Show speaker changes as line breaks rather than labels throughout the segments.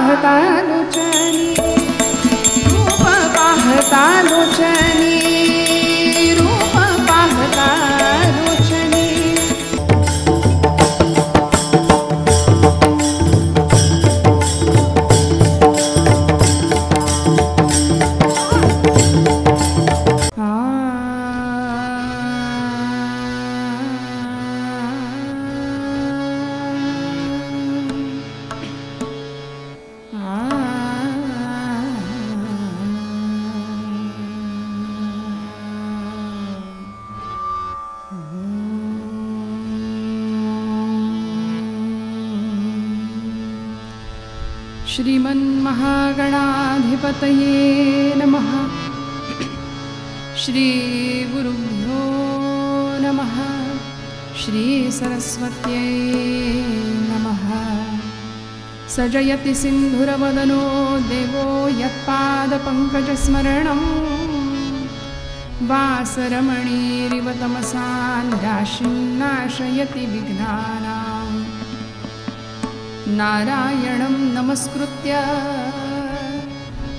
पाहता लोचनी, रूप पाहता लोचनी, रूप पाहता लोचनी। श्रीमन्महागणाधिपतये नमः। श्रीगुरुभ्यो नमः। श्रीसरस्वत्यै नमः। सजयति सिन्धुरवदनो देवो यत्पादपङ्कजस्मरणं वासरमणीरिव तमसा निराशिं नाशयति विघ्नानां। नारायणं नमस्कृत्य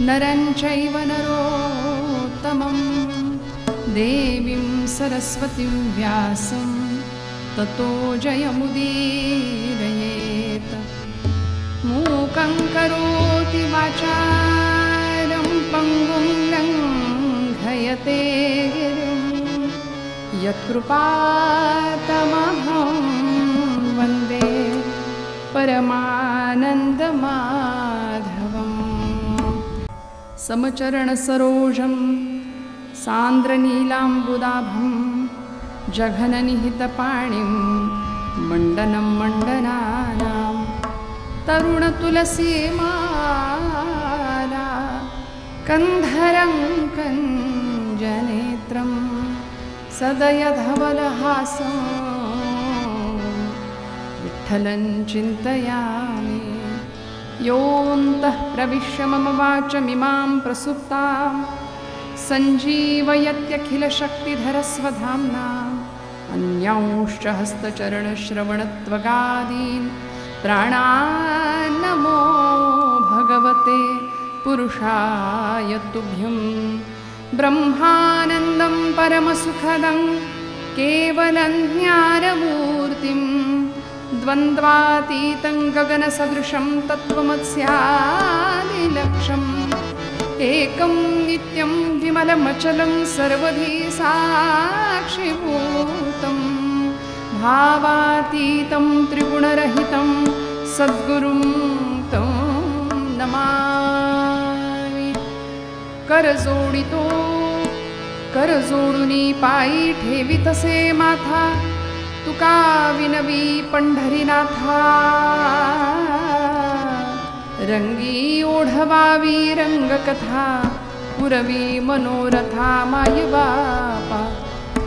नरं चैव नरोत्तमं देवीं सरस्वतीं व्यासं ततो जयमुदीरयेत्। मूकं करोति वाचालं पङ्गुं लङ्घयते गिरिं यत्कृपातमहं वन्दे परमानन्दमाधवम्। समचरणसरोजं सान्द्रनीलाम्बुदाभं जघननिहितपाणिं मण्डनं मण्डनानां तरुणतुलसीमाला कन्धरं कञ्जनेत्रं सदयधवलहासं विठ्ठलं चिन्तयामि। योऽन्तः प्रविश्य मम वाचमिमां प्रसुप्तां सञ्जीवयत्यखिलशक्तिधरस्वधाम्ना। अन्यांश्च हस्तचरणश्रवणत्वगादीन् प्राणान्नमो भगवते पुरुषाय तुभ्यं। ब्रह्मानन्दं परमसुखदं केवलं ज्ञानमूर्तिं द्वन्द्वातीतं गगनसदृशं तत्त्वमस्यादिलक्ष्यम्। एकं नित्यं विमलमचलं सर्वधी साक्षिभूतं भावातीतं त्रिगुणरहितं सद्गुरुं तं नमामि। करजोडितो करजोडुनी पायी ठेवितसे माथा तुका विनवी पंढरीनाथा। रंगी ओढवावी रंगकथा पुरवी मनोरथा माय बापा।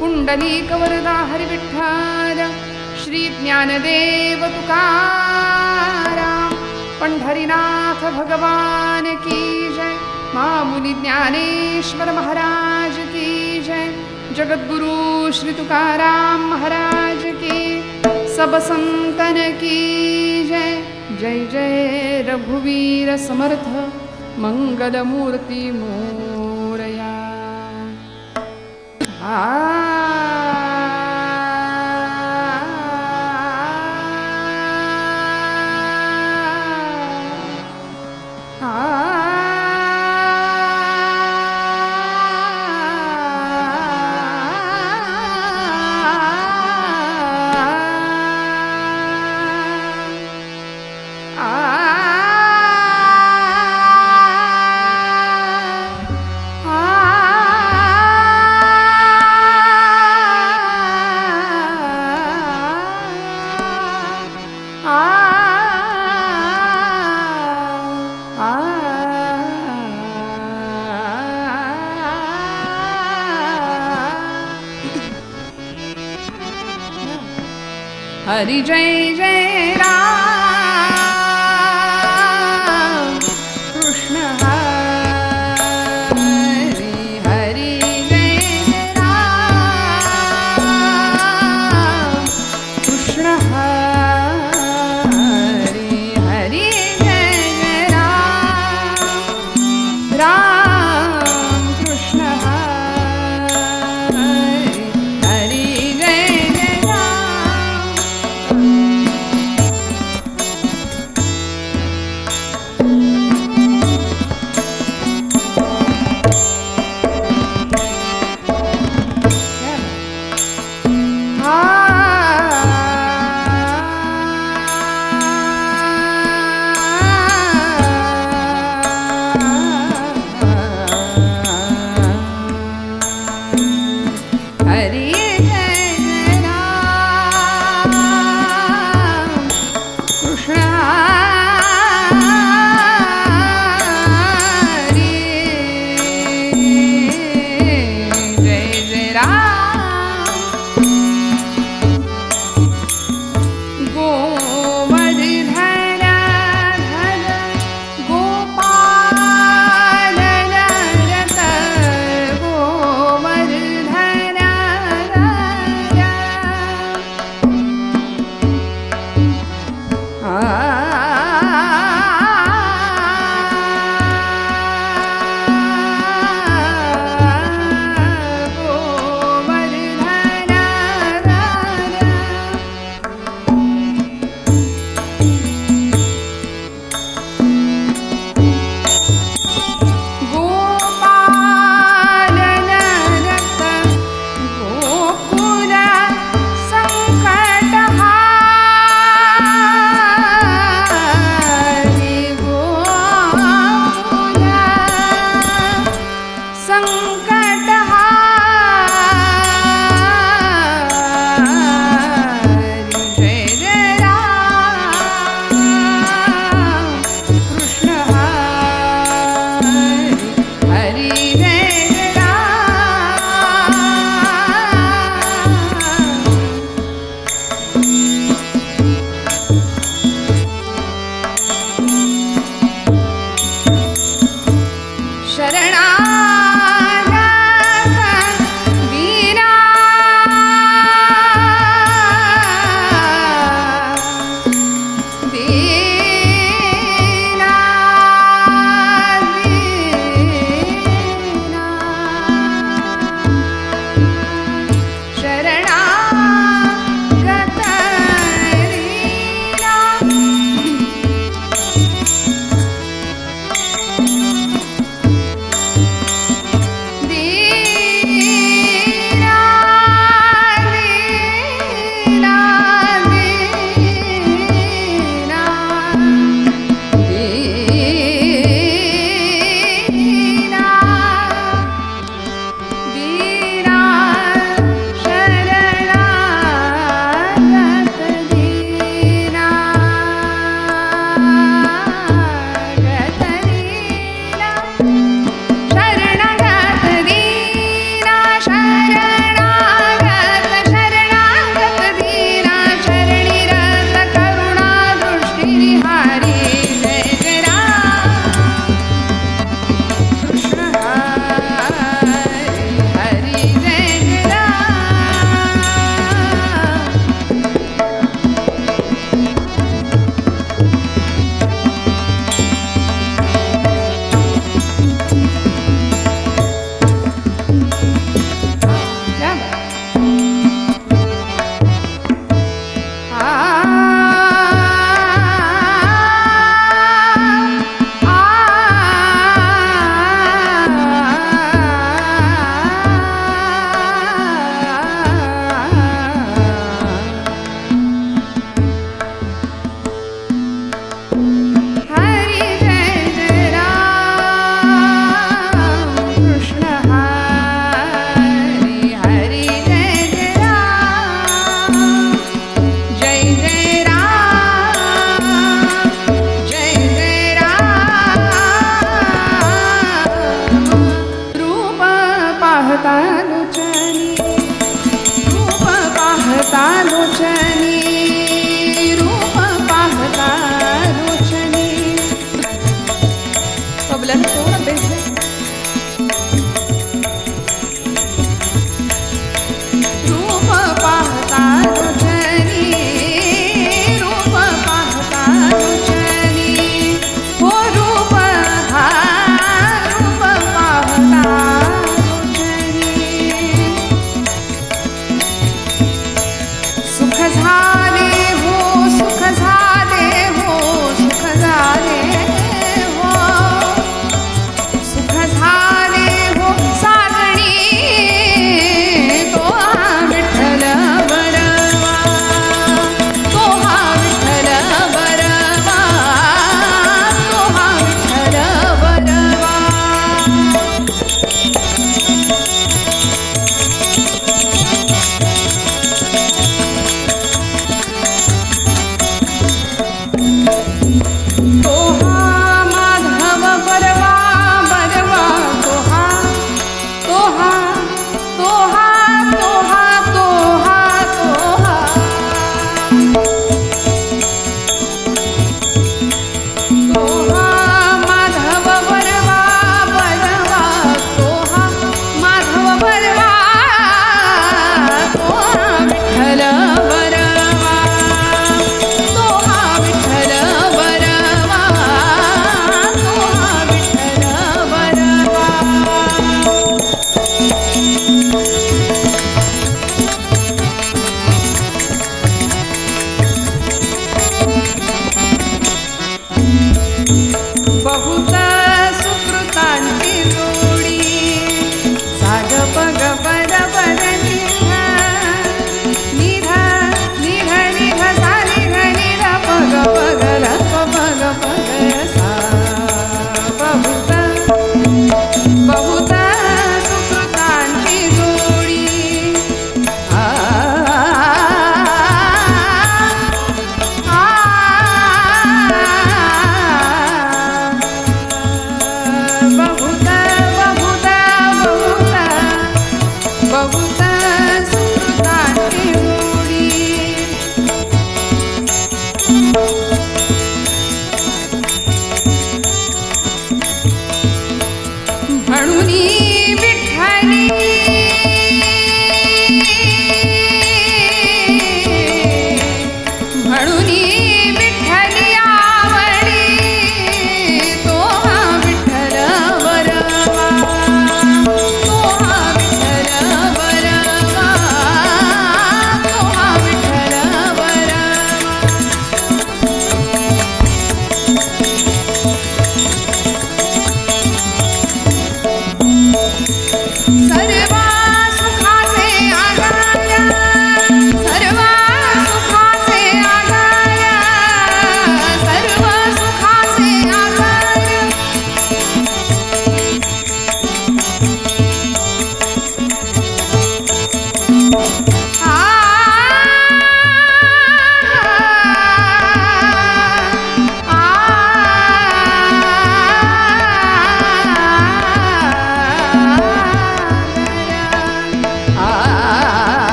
पुंडलीकवरदा हरिविठ्ठल श्री ज्ञानदेव तुकाराम। पंढरीनाथ भगवान की जय। मामुनि ज्ञानेश्वर महाराज की जय। जगद्गुरु श्री तुकाराम महाराज की। सब संतन की जय। जय जय रघुवीर समर्थ मंगलमूर्ति मोरया। हरि जय जय राम कृष्ण हरि हरि जय राम कृष्ण हरि हरि जय राम।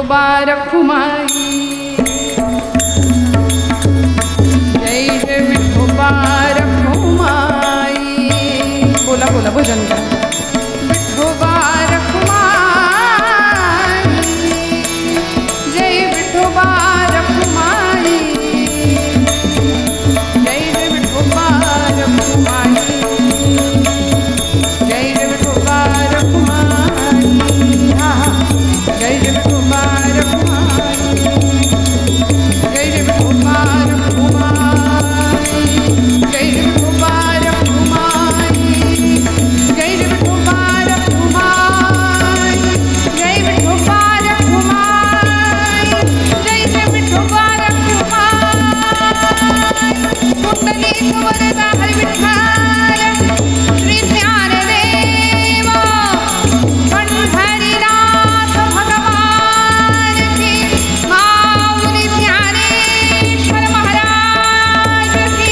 विठोबा रखुमाई, जय जय विठोबा रखुमाई. बोला बोला भजन करा. विठोबा रखुमाई, जय विठोबा रखुमाई, जय जय विठोबा रखुमाई, जय जय विठोबा रखुमाई. जय जय विठोबा रखुमाई, जय जय विठोबा रखुमाई, जय जय विठोबा रखुमाई, जय जय विठोबा रखुमाई, जय विठोबा रखुमाई, जय जय विठोबा रखुमाई. पुंडलिक वरदा हरी विठ्ठल श्री ज्ञानदेव पंढरीनाथ भगवान की, माऊली ज्ञानेश्वर महाराज की,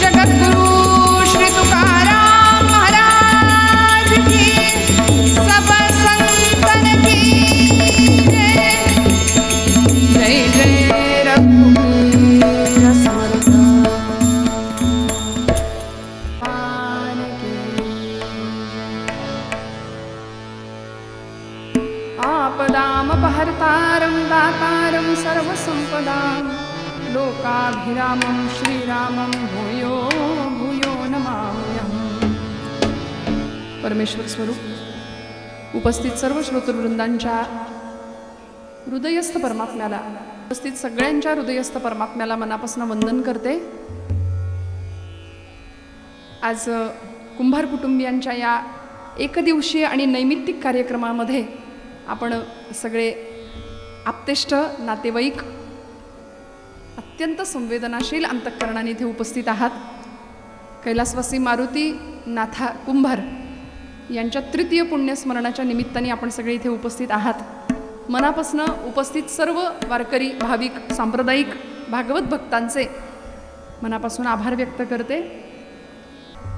जगद्गुरु श्री तुकाराम महाराज की, सब संतन की जय. जय रघुवीर समर्थ पान की. आपदामपहर्तारं दातारं सर्वसंपदां, लोकाभिरामं श्रीरामं भूयो भूयो नमाम्यहम्. परमेश्वर स्वरूप उपस्थित सर्व श्रोतृवृंदांच्या हृदयस्थ परमात्म्याला, उपस्थित सगळ्यांच्या हृदयस्थ परमात्म्याला मनापासून वंदन करते. आज कुंभार कुटुंबियांच्या या एकदिवसीय आणि नैमित्तिक कार्यक्रमामध्ये आपण सगळे आप्तेष्ट नातेवाईक अत्यंत संवेदनाशील अंतःकरणाने इथे उपस्थित आहात. कैलासवासी मारुती नाथा कुंभार यांच्या तृतीय पुण्यस्मरणाच्या निमित्ताने आपण सगळे इथे उपस्थित आहात. मनापासून उपस्थित सर्व वारकरी भाविक सांप्रदायिक भागवत भक्तांचे मनापासून आभार व्यक्त करते.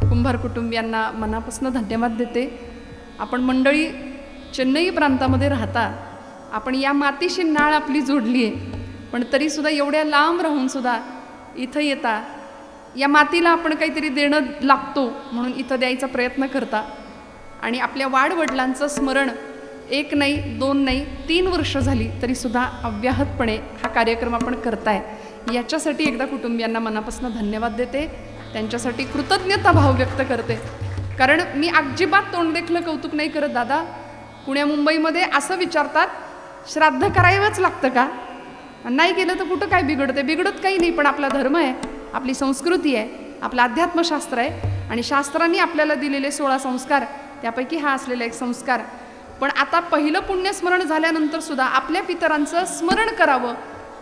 कुंभार कुटुंबियांना मनापासून धन्यवाद देते. आपण मंडळी चेन्नई प्रांतामध्ये राहता, आपण या मातीशी नाळ आपली जोडली आहे, पण तरीसुद्धा एवढ्या लांब राहूनसुद्धा इथं येता, या मातीला आपण काहीतरी देणं लागतो म्हणून इथं द्यायचा प्रयत्न करता. आणि आपल्या वाडवडिलांचं स्मरण 1 नाही 2 नाही 3 वर्ष झाली तरीसुद्धा अव्याहतपणे हा कार्यक्रम आपण करताय. याच्यासाठी एकदा कुटुंबियांना मनापासून धन्यवाद देते, त्यांच्यासाठी कृतज्ञता भाव व्यक्त करते. कारण मी अजिबात तोंडदेखलं कौतुक नाही करत दादा. पुण्या मुंबईमध्ये असं विचारतात, श्राद्ध करावंच लागतं का? नाही केलं तर कुठं काय बिघडते? बिघडत काही नाही, पण आपला धर्म आहे, आपली संस्कृती आहे, आपलं अध्यात्मशास्त्र आहे आणि शास्त्रांनी आपल्याला दिलेले 16 संस्कार त्यापैकी हा असलेला एक संस्कार. पण आता पहिलं पुण्यस्मरण झाल्यानंतर सुद्धा आपल्या पितरांचं स्मरण करावं,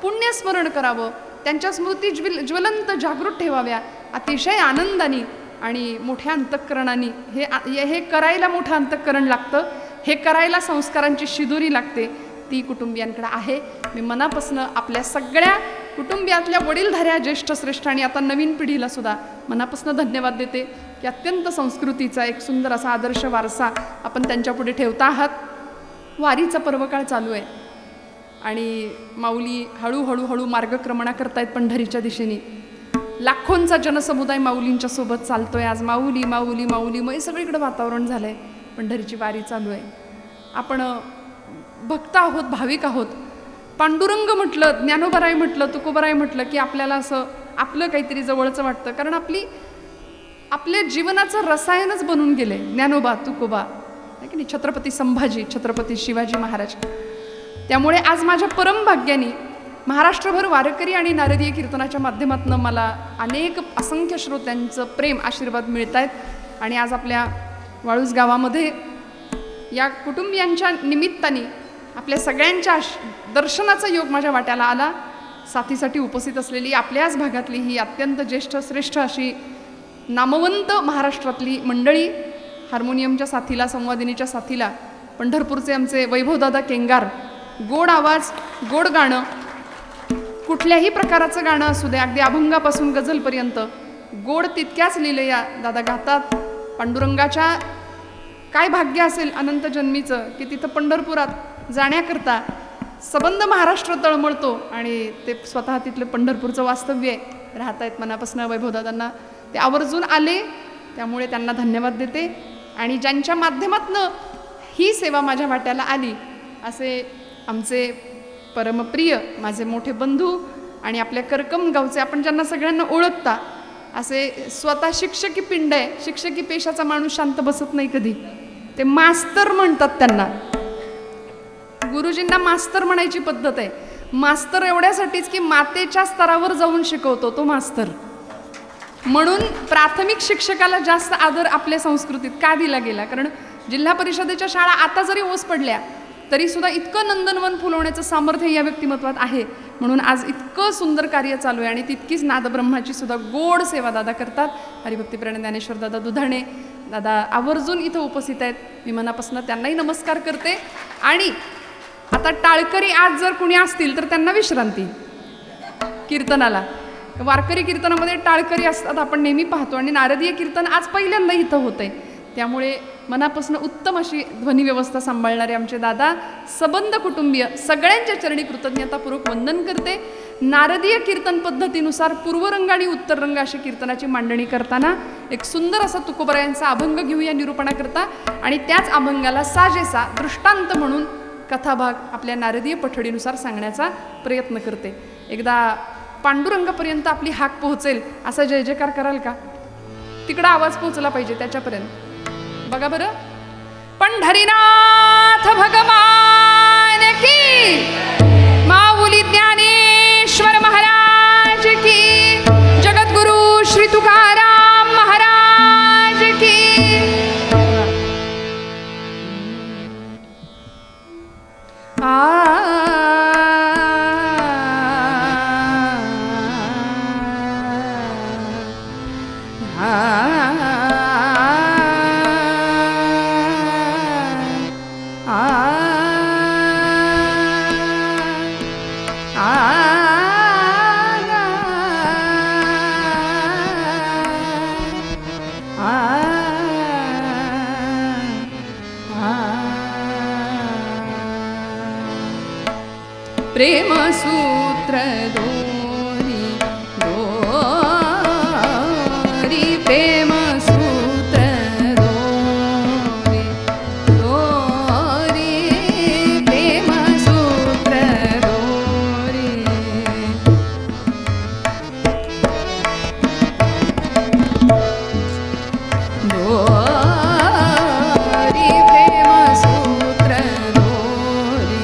पुण्यस्मरण करावं, त्यांच्या स्मृती ज्वलंत जागृत ठेवाव्या अतिशय आनंदाने आणि मोठ्या अंतःकरणाने. हे करायला मोठं अंतःकरण लागतं, हे करायला संस्कारांची शिदोरी लागते, ती कुटुंबियांकडे आहे. मी मनापासून आपल्या सगळ्या कुटुंबियातल्या वडीलधाऱ्या ज्येष्ठ श्रेष्ठ आणि आता नवीन पिढीला सुद्धा मनापासून धन्यवाद देते की अत्यंत संस्कृतीचा एक सुंदर असा आदर्श वारसा आपण त्यांच्यापुढे ठेवता आहात. वारीचा पर्वकाळ चालू आहे आणि माऊली हळूहळू मार्गक्रमणा करतायत पंढरीच्या दिशेने. लाखोंचा जनसमुदाय माऊलींच्या सोबत चालतोय. आज माऊली माऊली माऊली मग सगळीकडे वातावरण झालंय. पंढरीची वारी चालू आहे. आपण भक्त आहोत, भाविक आहोत. पांडुरंग म्हटलं, ज्ञानोबराय म्हटलं, तुकोबराय म्हटलं की आपल्याला असं आपलं काहीतरी जवळचं वाटतं, कारण आपल्या जीवनाचं रसायनच बनून गेले ज्ञानोबा तुकोबा, आहे की नाही? छत्रपती संभाजी, छत्रपती शिवाजी महाराज. त्यामुळे आज माझ्या परमभाग्याने महाराष्ट्रभर वारकरी आणि नारदीय कीर्तनाच्या माध्यमातून मला असंख्य श्रोत्यांचं प्रेम आशीर्वाद मिळत आहेत. आणि आज आपल्या वाळूज गावामध्ये या कुटुंबियांच्या निमित्ताने आपल्या सगळ्यांच्या दर्शनाचा योग माझ्या वाट्याला आला. साथीसाठी उपस्थित असलेली आपल्याच भागातली ही अत्यंत ज्येष्ठ श्रेष्ठ अशी नामवंत महाराष्ट्रातली मंडळी, हार्मोनियमच्या साथीला, संवादिनीच्या साथीला पंढरपूरचे आमचे वैभवदादा केंगार, गोड आवाज, गोड गाणं, कुठल्याही प्रकाराचं गाणं असू दे, अगदी अभंगापासून गझलपर्यंत गोड तितक्याच लीलया दादा गातात. पांडुरंगाच्या काय भाग्य असेल अनंत जन्मीचं की तिथं पंढरपुरात जाण्याकरता सबंध महाराष्ट्र तळमळतो आणि ते स्वतः तिथलं पंढरपूरचं वास्तव्य आहे, राहत आहेत मनापासून वैभवदादांना ते आवर्जून आले, त्यामुळे त्यांना धन्यवाद देते. आणि ज्यांच्या माध्यमातून ही सेवा माझ्या वाट्याला आली असे आमचे परमप्रिय माझे मोठे बंधू आणि आपल्या करकम गावचे आपण ज्यांना सगळ्यांना ओळखता असे स्वतः शिक्षकी पिंड आहे, शिक्षकी पेशाचा माणूस शांत बसत नाही कधी, ते मास्तर म्हणतात त्यांना. गुरुजींना मास्तर म्हणायची पद्धत आहे. मास्तर एवढ्यासाठीच की मातेच्या स्तरावर जाऊन शिकवतो तो मास्तर. म्हणून प्राथमिक शिक्षकाला जास्त आदर आपल्या संस्कृतीत का दिला गेला, कारण जिल्हा परिषदेच्या शाळा आता जरी ओस पडल्या तरी सुद्धा इतकं नंदनवन फुलवण्याचं सामर्थ्य या व्यक्तिमत्वात आहे. म्हणून आज इतकं सुंदर कार्य चालू आहे आणि तितकीच नादब्रह्माची सुद्धा गोड सेवा दादा करतात. हरिभक्तीप्राण ज्ञानेश्वर दादा दुधाणे दादा आवर्जून इथं उपस्थित आहेत. मी मनापासून त्यांनाही नमस्कार करते. आणि आता टाळकरी आज जर कुणी असतील तर त्यांना विश्रांती कीर्तनाला, वारकरी कीर्तनामध्ये टाळकरी असतात आपण नेहमी पाहतो आणि नारदीय कीर्तन आज पहिल्यांदा इथं होतंय. त्यामुळे मनापासून उत्तम अशी ध्वनी व्यवस्था सांभाळणारे आमचे दादा, सबंध कुटुंबीय सगळ्यांच्या चरणी कृतज्ञतापूर्वक वंदन करते. नारदीय कीर्तन पद्धतीनुसार पूर्वरंग आणि उत्तर रंग अशी कीर्तनाची मांडणी करताना एक सुंदर असा तुकोबरायांचा अभंग घेऊया निरूपणाकरता आणि त्याच अभंगाला साजेसा दृष्टांत म्हणून कथाभाग आपल्या नारदीय पठडीनुसार सांगण्याचा प्रयत्न करते. एकदा पांडुरंगापर्यंत आपली हाक पोहोचेल असा जय जयकार कराल का? तिकडं आवाज पोहोचला पाहिजे त्याच्यापर्यंत. बघा बरं. पंढरीनाथ भगवान की, माऊली ज्ञानेश्वर महाराज की, जगद्गुरु श्री तुकाराम महाराज की. प्रेम सूत्र दोरी दोरी, प्रेम सूत्र दोरी दोरी, प्रेम सूत्र दोरी. दोरी प्रेम सूत्र दोरी.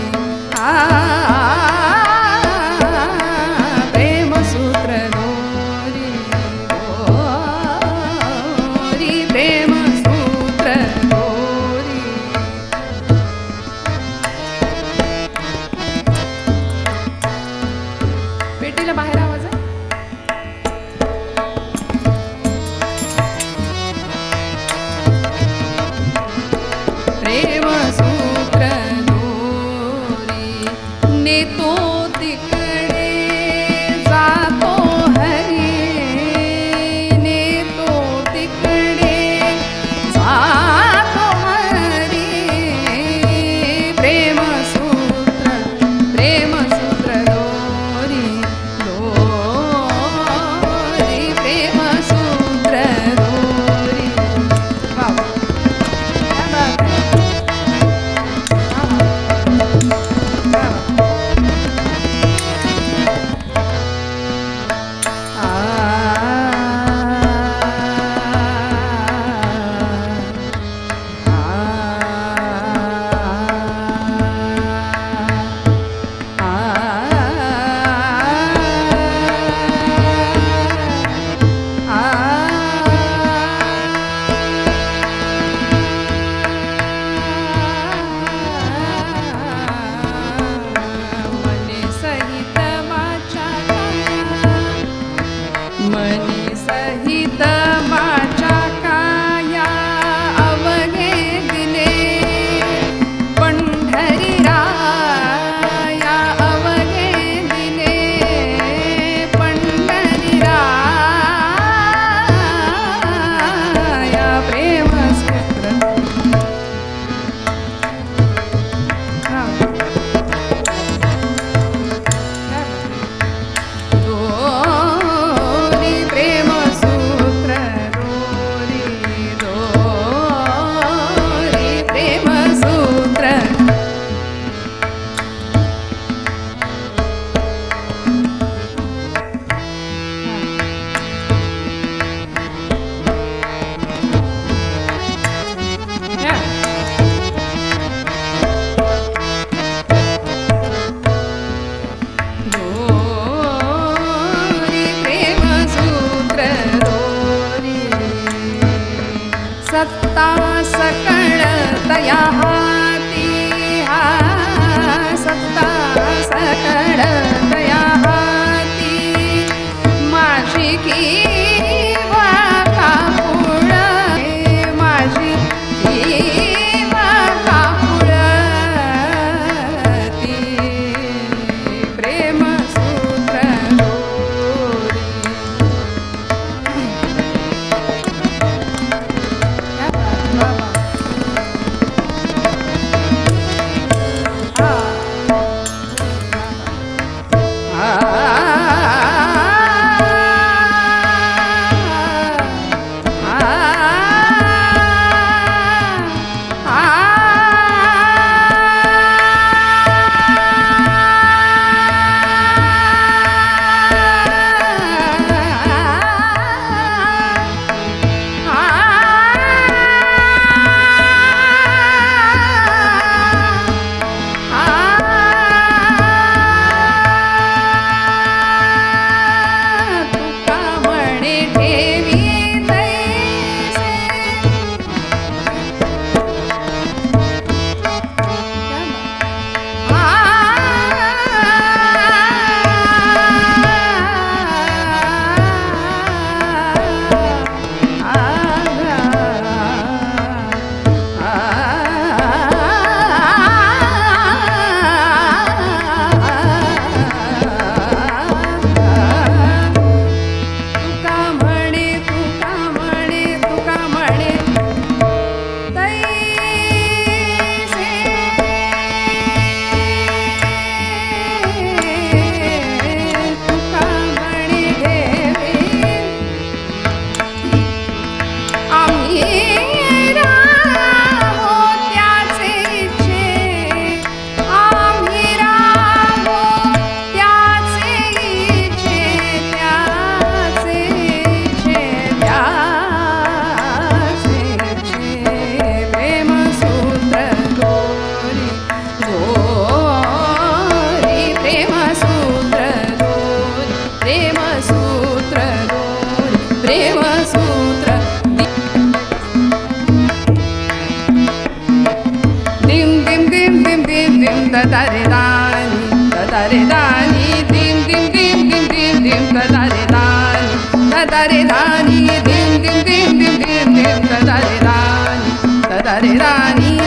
तदा रे दानी तदा रे दानी dim dim dim dim dim dim तदा रे दानी तदा रे दानी dim dim dim dim dim dim तदा रे दानी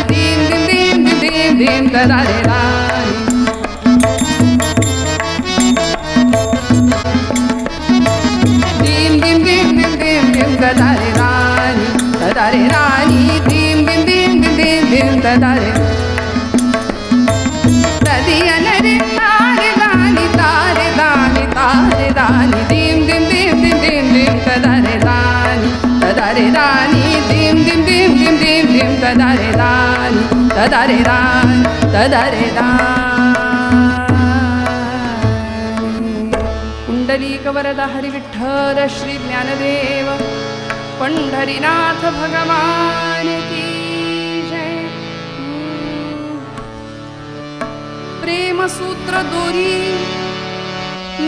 dim dim dim dim dim dim तदा रे दानी dim dim dim dim dim dim तदा रे दानी dim dim dim dim dim dim तदा रे तदियन रे तारे दानी तारे दानी तारे दानी dim dim dim dim dim dim तदा रे दानी dim dim dim dim dim dim तदा रे दानी पुंडलीक वरद हरी विठ्ठल श्री ज्ञानदेव पंढरीनाथ भगवान की जय। प्रेमसूत्र दोरी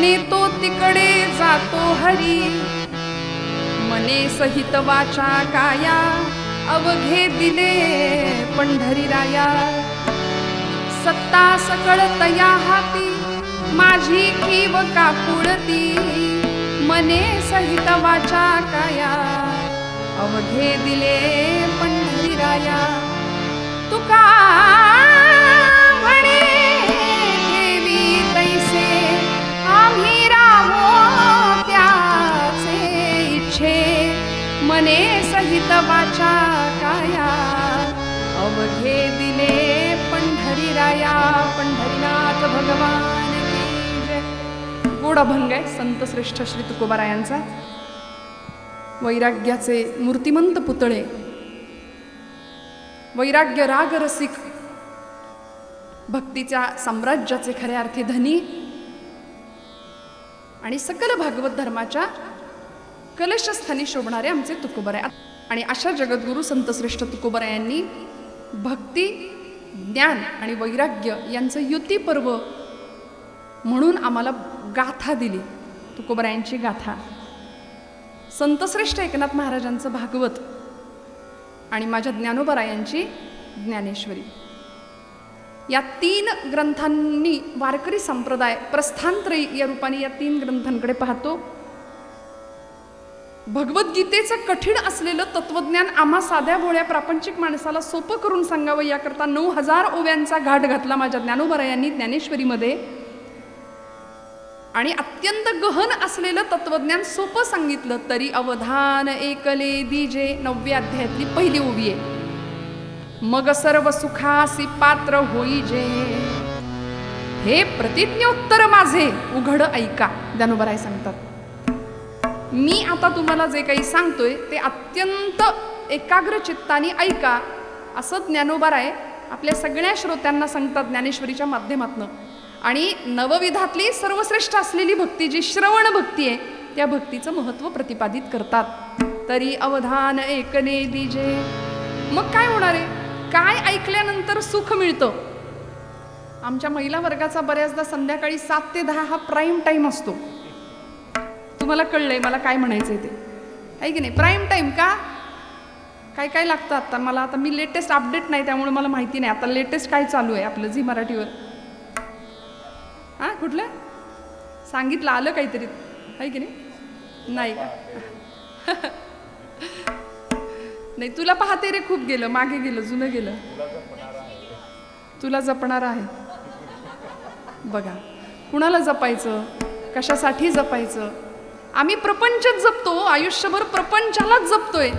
नेतो तिकडे जातो हरी मने सहित वाचा काया अवघे दिले पंढरीराया सत्ता सकळ तया हाती माझी कीव कापुळती मने सहित वाचा काया अवघे दिले पंढरीराया तुका म्हणे देवी तैसे आम्ही रामो त्याचे इच्छे मने सहित वाचा काया अवघे दिले पंढरीराया पंढरीनाथ भगवान की जय। गोड अभंग आहे संत श्रेष्ठ श्री तुकोबारायांचा। वैराग्याचे मूर्तिमंत पुतळे, वैराग्य राग रसिक, भक्तीच्या साम्राज्याचे खऱ्या अर्थी धनी आणि सकल भागवत धर्माच्या कलशस्थानी शोभणारे आमचे तुकोबाराय। आणि अशा जगद्गुरु संत श्रेष्ठ तुकोबारायांनी भक्ती, ज्ञान आणि वैराग्य यांचं युती पर्व म्हणून आम्हाला गाथा दिली, तुकोबारायांची गाथा। संतश्रेष्ठ एकनाथ महाराजांचं भागवत आणि माझ्या ज्ञानोबारायांची ज्ञानेश्वरी, या तीन ग्रंथांनी वारकरी संप्रदाय प्रस्थानत्रयी या रूपाने या तीन ग्रंथांकडे पाहतो। भगवद्गीतेचं कठीण असलेलं तत्वज्ञान आम्हा साध्या भोळ्या प्रापंचिक माणसाला सोपं करून सांगावं याकरता 9000 ओव्यांचा घाट घातला माझ्या ज्ञानोबारायांनी ज्ञानेश्वरीमध्ये। आणि अत्यंत गहन असलेलं तत्वज्ञान सोपं सांगितलं तरी अवधान एकले दीजे 9व्या अध्यायातली पहिली ओवी आहे। मग सर्व सुखासी पात्र होईजे हे प्रतिज्ञोत्तर माझे उघड ऐका, ज्ञानोबाराय सांगतात। मी आता तुम्हाला जे काही सांगतोय ते अत्यंत एकाग्र चित्ताने ऐका, असं ज्ञानोबाराय आपल्या सगळ्या श्रोत्यांना सांगतात ज्ञानेश्वरीच्या माध्यमातून। आणि नवविधातली सर्वश्रेष्ठ असलेली भक्ती जी श्रवण भक्ती आहे त्या भक्तीचं महत्त्व प्रतिपादित करतात। तरी अवधान ऐकणे दीजे, मग काय होणार आहे? काय ऐकल्यानंतर सुख मिळतं? आमच्या महिला वर्गाचा बऱ्याचदा संध्याकाळी 7 ते 10 हा प्राईम टाईम असतो। तुम्हाला कळलंय मला काय म्हणायचंय ते, आहे की नाही? प्राईम टाईम का काय काय लागतं आता मला, आता मी लेटेस्ट अपडेट नाही त्यामुळे मला माहिती नाही आता लेटेस्ट काय चालू आहे आपलं झी मराठीवर। हां कुठलं सांगितलं आलं काहीतरी, आहे की नाही? नाही का? नाही तुला पाहते रे खूप गेलं, मागे गेलं, जुनं गेलं, तुला जपणार आहे। बघा कुणाला जपायचं, कशासाठी जपायचं? आम्ही प्रपंचच जपतो, आयुष्यभर प्रपंचालाच जपतोय,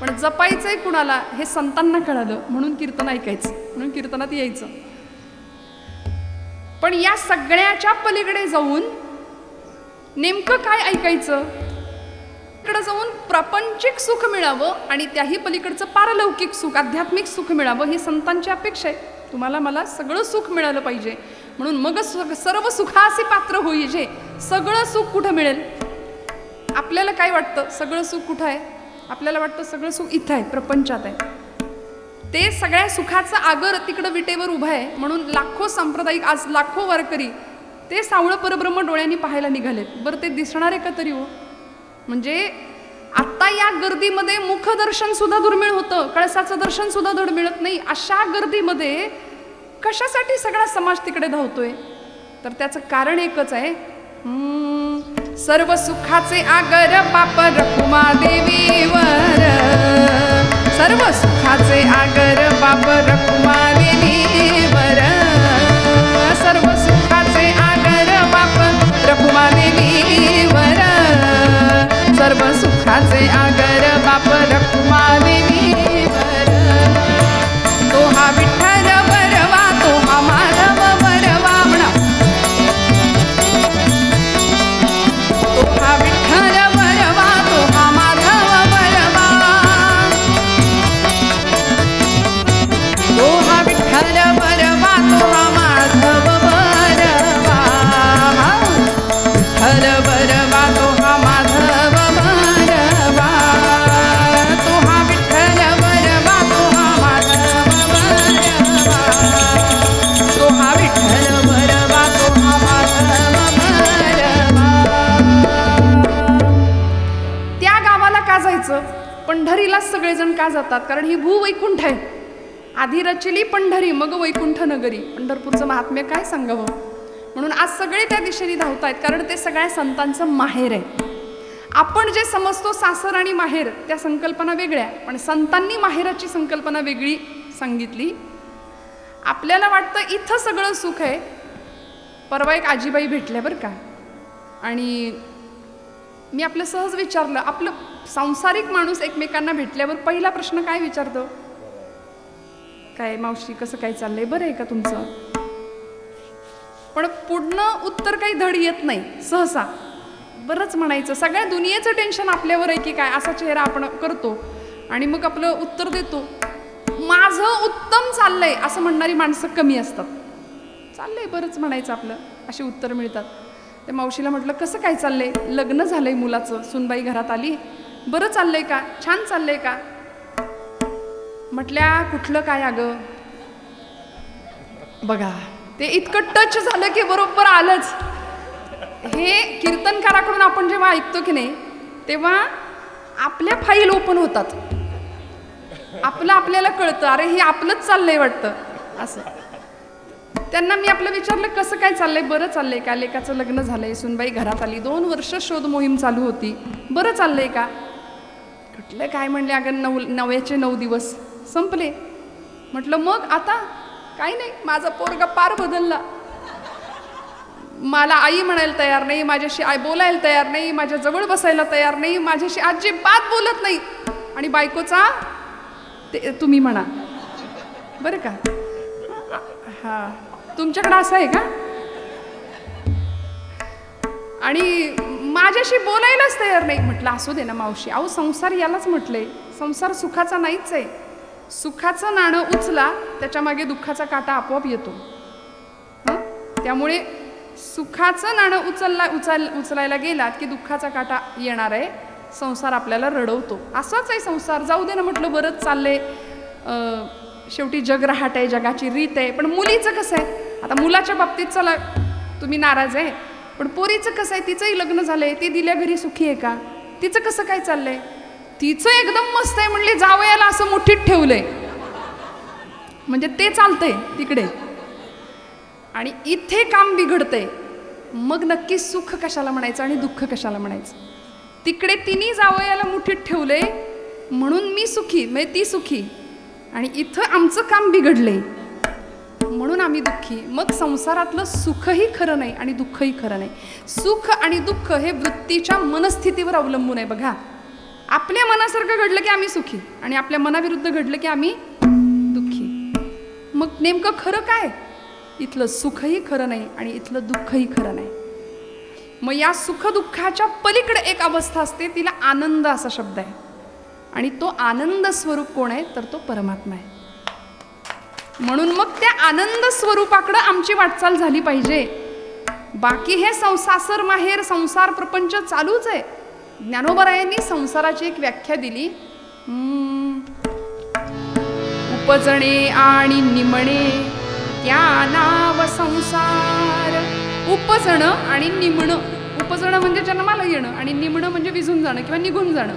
पण जपायचंय कुणाला हे संतांना कळालं म्हणून कीर्तन ऐकायचं, म्हणून कीर्तनात यायचं। पण या सगळ्याच्या पलीकडे जाऊन नेमकं काय ऐकायचं? इकडे जाऊन प्रापंचिक सुख मिळावं आणि त्याही पलीकडचं पारलौकिक सुख, आध्यात्मिक सुख मिळावं ही संतांची अपेक्षा आहे। तुम्हाला मला सगळं सुख मिळालं पाहिजे म्हणून मग सर्व सुखासी पात्र होईजे। सगळं सुख कुठं मिळेल? आपल्याला काय वाटतं सगळं सुख कुठं आहे? आपल्याला वाटतं सगळं सुख इथं आहे, प्रपंचात आहे। ते सगळ्या सुखाचं आगर तिकडं विटेवर उभं आहे म्हणून लाखो सांप्रदायिक, आज लाखो वारकरी ते सावळं परब्रह्म डोळ्यांनी पाहायला निघालेत। बरं ते दिसणार आहे का तरी हो? म्हणजे आता या गर्दीमध्ये मुखदर्शन सुद्धा दुर्मिळ होतं, कळसाचं दर्शन सुद्धा धड मिळत नाही। अशा गर्दीमध्ये कशासाठी सगळा समाज तिकडे धावतोय? तर त्याचं कारण एकच आहे, सर्व सुखाचे आगर बाप रखुमा देवीवर, सर्व सुखाचे आगर बाप रखुमा देवीवर, सर्व सुखाचे आगर बाप रखुमा देवीवर, सर्व सुखाचे आगर बाप रखुमा देवीवर. तो हा विठ्ठल वरवा, तो हा माधव वरवा म्हणा, तो हा विठ्ठल वरवा, तो हा माधव वरवा, तो हा विठ्ठल वरवा, तो हा माधव वरवा, विठ्ठल वरवा, तो हा माधव वरवा, तो हा विठ्ठल वरवा, तो हा माधव वरवा, तो हा विठ्ठल वरवा, तो हा माधव वरवा. त्या गावाला का जायचं? पंढरीलाच सगळेजण का जातात? कारण ही भूवैकुंठ आहे. आधी रचली पंढरी मग वैकुंठ नगरी. पंढरपूरचं महात्म्य काय सांगावं. म्हणून आज सगळे त्या दिशेने धावतायत, कारण ते सगळ्या संतांचं माहेर आहे. आपण जे समजतो सासर आणि माहेर, त्या संकल्पना वेगळ्या, पण संतांनी माहेराची संकल्पना वेगळी सांगितली. आपल्याला वाटतं इथं सगळं सुख आहे. परवा एक आजीबाई भेटल्या बरं का, आणि मी आपलं सहज विचारलं, आपलं सांसारिक माणूस एकमेकांना भेटल्यावर पहिला प्रश्न काय विचारतो? काय मावशी कसं काय चाललंय, बरं आहे का तुमचं? पण पुढनं उत्तर काही धड येत नाही सहसा. बरंच म्हणायचं, सगळ्या दुनियेचं टेन्शन आपल्यावर आहे की काय, असा चेहरा आपण करतो आणि मग आपलं उत्तर देतो. माझं उत्तम चाललंय असं म्हणणारी माणसं कमी असतात. चाललंय बरंच म्हणायचं आपलं, अशी उत्तर मिळतात. त्या मावशीला म्हटलं कसं काय चाललंय? लग्न झालंय मुलाचं, सुनबाई घरात आली, बरं चाललंय का, छान चाललंय का? म्हटल्या कुठलं काय अगं? बघा ते इतकं टच झालं की बरोबर आलंच. हे कीर्तनकाराकडून आपण जेव्हा ऐकतो की नाही, तेव्हा आपल्या फाईल ओपन होतात. आपलं आपल्याला कळतं, अरे हे आपलंच चाललंय वाटतं असं. त्यांना मी आपलं विचारलं कसं काय चाललंय? बरं चाललंय का? लेकाचं लग्न झालंय, सुनबाई घरात आली, 2 वर्ष शोध मोहीम चालू होती, बरं चाललंय का? कुठलं काय म्हणले, अगं 9चे 9 दिवस संपले. म्हटलं मग आता? काही नाही, माझा पोरगा पार बदलला. मला आई म्हणायला तयार नाही, माझ्याशी आई बोलायला तयार नाही, माझ्या जवळ बसायला तयार नाही, माझ्याशी अजिबात बोलत नाही. आणि बायकोचा ते तुम्ही म्हणा बरं का. हा तुमच्याकडे असं आहे का? आणि माझ्याशी बोलायलाच तयार नाही. म्हटलं असू दे ना मावशी, अहो संसार यालाच म्हटलंय, संसार सुखाचा नाहीच आहे. सुखाचं नाणं उचला, त्याच्या मागे दुःखाचा काटा आपोआप येतो. त्यामुळे सुखाचं नाणं उचलायला गेलात की दुःखाचा काटा येणार आहे. संसार आपल्याला रडवतो. असाच आहे संसार, जाऊ दे ना म्हटलं, बरंच चाललंय, शेवटी जग रहाट आहे, जगाची रीत आहे. पण मुलीचं कसं आहे? आता मुलाच्या बाबतीत चला तुम्ही नाराज आहे, पण पोरीचं कसं आहे? तिचंही लग्न झालंय, ती दिल्या घरी सुखी आहे का? तिचं कसं काय चाललंय? तिचं एकदम मस्त आहे म्हणले, जावयाला असं मुठीत ठेवलंय, म्हणजे ते चालतंय तिकडे आणि इथे काम बिघडतंय. मग नक्की सुख कशाला म्हणायचं आणि दुःख कशाला म्हणायचं? तिकडे तिने जावयाला मुठीत ठेवलंय म्हणून मी सुखी, म्हणजे ती सुखी, आणि इथं आमचं काम बिघडलंय म्हणून आम्ही दुःखी. मग संसारातलं सुखही खरं नाही आणि दुःखही खरं नाही. सुख आणि दुःख हे वृत्तीच्या मनस्थितीवर अवलंबून आहे. बघा, आपल्या मनासारखं घडलं की आम्ही सुखी आणि आपल्या मनाविरुद्ध घडलं की आम्ही दुःखी. मग नेमकं खरं काय? इथलं सुखही खरं नाही आणि इथलं दुःखही खरं नाही. मग या सुख दुःखाच्या पलीकडे एक अवस्था असते, तिला आनंद असा शब्द आहे. आणि तो आनंद स्वरूप कोण आहे? तर तो परमात्मा आहे. म्हणून मग त्या आनंद स्वरूपाकडे आमची वाटचाल झाली पाहिजे. बाकी हे सासर माहेर संसार प्रपंच चालूच आहे. ज्ञानोबरायांनी संसाराची एक व्याख्या दिली, उपजणे आणि निमणे त्या नाव संसार. उपजणं आणि निमणं, उपजणं म्हणजे जन्माला येणं आणि निमणं म्हणजे विझून जाणं किंवा निघून जाणं.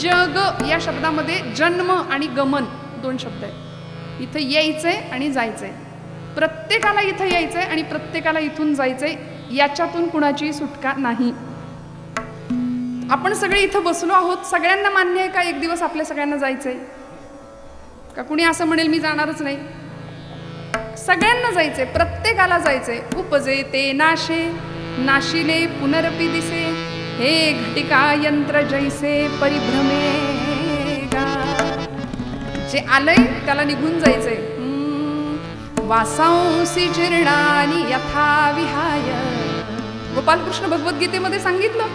जग या शब्दामध्ये जन्म आणि गमन 2 शब्द आहेत. इथं यायचंय आणि जायचंय. प्रत्येकाला इथं यायचंय आणि प्रत्येकाला इथून जायचंय, याच्यातून कुणाची सुटका नाही. आपण सगळे इथं बसलो आहोत, सगळ्यांना मान्य आहे का एक दिवस आपल्या सगळ्यांना जायचंय? का कुणी असं म्हणेल मी जाणारच नाही? सगळ्यांना जायचंय, प्रत्येकाला जायचंय. उपजे ते नाशे, नाशिले पुनरपि दिसे, हे घटिका यंत्र जैसे परिभ्रमे गा. जे आलंय त्याला निघून जायचंय. वासांसी जीर्णानि यथा विहाय, गोपालकृष्ण भगवद्गीतेमध्ये सांगितलं,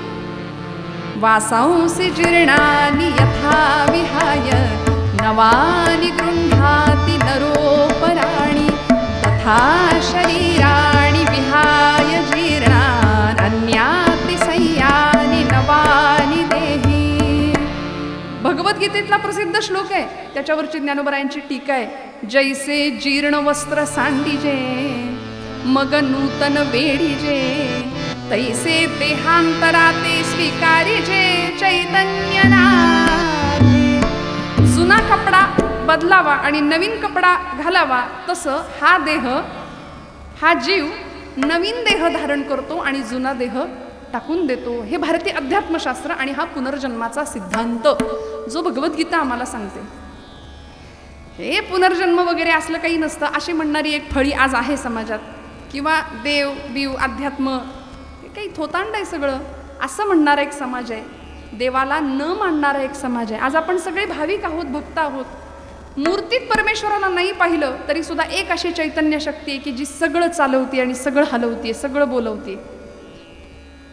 वासांसी जीर्णानि यथा विहाय, नवानि गृह्णाति नरोपराणि, तथा शरीराणि विहाय जीर्णान् अन्याति संयानि नवानि देहि. भगवद्गीतेतला प्रसिद्ध श्लोक आहे, त्याच्यावरची ज्ञानोबरायांची टीका आहे. जैसे जीर्ण वस्त्र सांडिजे, मग नूतन वेढीजे, तैसे देहांतराते स्वीकारिजे चैतन्य नाथे. जुना कपडा बदलावा आणि नवीन कपडा घालावा, तसं हा देह, हा जीव नवीन देह धारण करतो आणि जुना देह टाकून देतो. हे भारतीय अध्यात्मशास्त्र आणि हा पुनर्जन्माचा सिद्धांत जो भगवद्गीता आम्हाला सांगते. हे पुनर्जन्म वगैरे असलं काही नसतं अशी म्हणणारी एक फळी आज आहे समाजात, किंवा देव बिव अध्यात्म हे काही थोतांड आहे सगळं असं म्हणणारा एक समाज आहे. देवाला न मानणारा एक समाज आहे. आज आपण सगळे भाविक आहोत, भक्त आहोत. मूर्तीत परमेश्वराला नाही पाहिलं तरी सुद्धा एक अशी चैतन्य शक्ती आहे की जी सगळं चालवते आणि सगळं हलवते, सगळं बोलवते.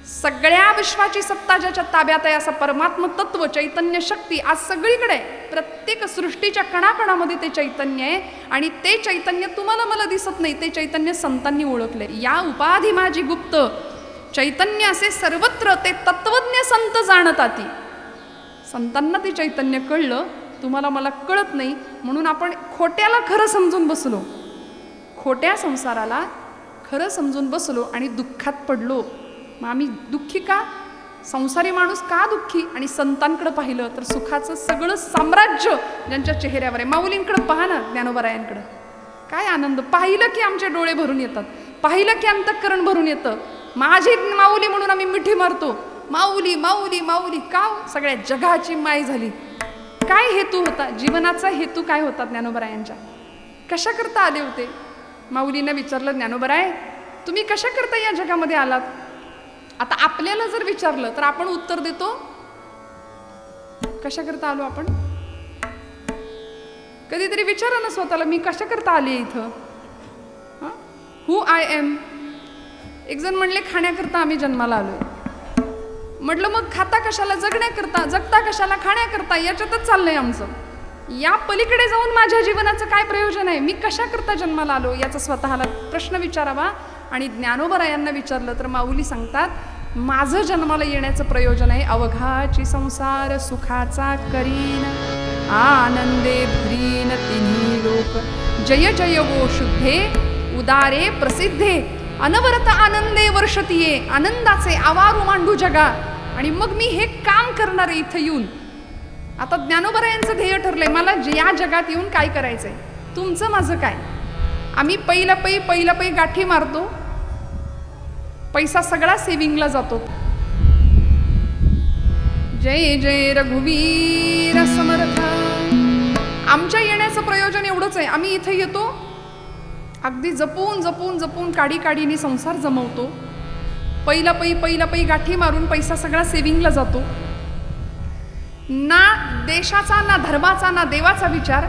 सगळ्या विश्वाची सत्ता ज्याच्या ताब्यात आहे असा परमात्म तत्व, चैतन्य शक्ती आज सगळीकडे आहे. प्रत्येक सृष्टीच्या कणाकणामध्ये ते चैतन्य आहे आणि ते चैतन्य तुम्हाला मला दिसत नाही, ते चैतन्य संतांनी ओळखले. या उपाधी माझी गुप्त चैतन्य असे सर्वत्र ते तत्वज्ञ संत जाणताती. संतांना ते चैतन्य कळलं, तुम्हाला मला कळत नाही, म्हणून आपण खोट्याला खरं समजून बसलो, खोट्या संसाराला खरं समजून बसलो आणि दुःखात पडलो. मग आम्ही दुःखी का? संसारी माणूस का दुःखी? आणि संतांकडे पाहिलं तर सुखाचं सगळं साम्राज्य ज्यांच्या चेहऱ्यावर आहे. माऊलींकडे पहा ना, ज्ञानोबरायांकडे काय आनंद. पाहिलं की आमचे डोळे भरून येतात, पाहिलं की अंतःकरण भरून येतं. माझी माऊली म्हणून आम्ही मिठी मारतो, माऊली माऊली माऊली. का? सगळ्या जगाची माय झाली. काय हेतू होता जीवनाचा? हेतू काय होता ज्ञानोबरायांच्या? कशा करता आले होते? माऊलींना विचारलं, ज्ञानोबराय तुम्ही कशा करता या जगामध्ये आलात? आता आपल्याला जर विचारलं तर आपण उत्तर देतो, कशा करता आलो आपण? कधीतरी विचारा ना स्वतःला, मी कशा करता आले इथं? हू आय एम. एक जण म्हणले, खाण्याकरता आम्ही जन्माला आलोय. म्हटलं मग खाता कशाला? जगण्याकरता. जगता कशाला? खाण्याकरता. याच्यातच चाललंय आमचं. या पलीकडे जाऊन माझ्या जीवनाचं काय प्रयोजन आहे? मी कशा करता जन्माला आलो याचा स्वतःला प्रश्न विचारावा. आणि ज्ञानोबरायांना विचारलं तर माऊली सांगतात, माझं जन्माला येण्याचं प्रयोजन आहे अवघाची संसार सुखाचा करीन, आनंदे भरीन तिन्ही लोक, जय जय वो शुद्धे उदारे प्रसिद्धे, अनवरत आनंदे वर्षतीये, आनंदाचे आवारू मांडू जगा. आणि मग मी हे काम करणार आहे इथं येऊन. आता ज्ञानोबरायांचं ध्येय ठरलंय, मला या जगात येऊन काय करायचंय. तुमचं माझं काय? आम्ही पहिला पै गाठी मारतो, पैसा सगळा सेविंगला जातो. जय जय रघुवीर समर्थ. आमच्या येण्याचं प्रयोजन एवढंच आहे, आम्ही इथे येतो, अगदी जपून जपून जपून काडी काडीने संसार जमवतो. पहिला पै गाठी मारून पैसा सगळा सेविंगला जातो. ना देशाचा, ना धर्माचा, ना देवाचा विचार.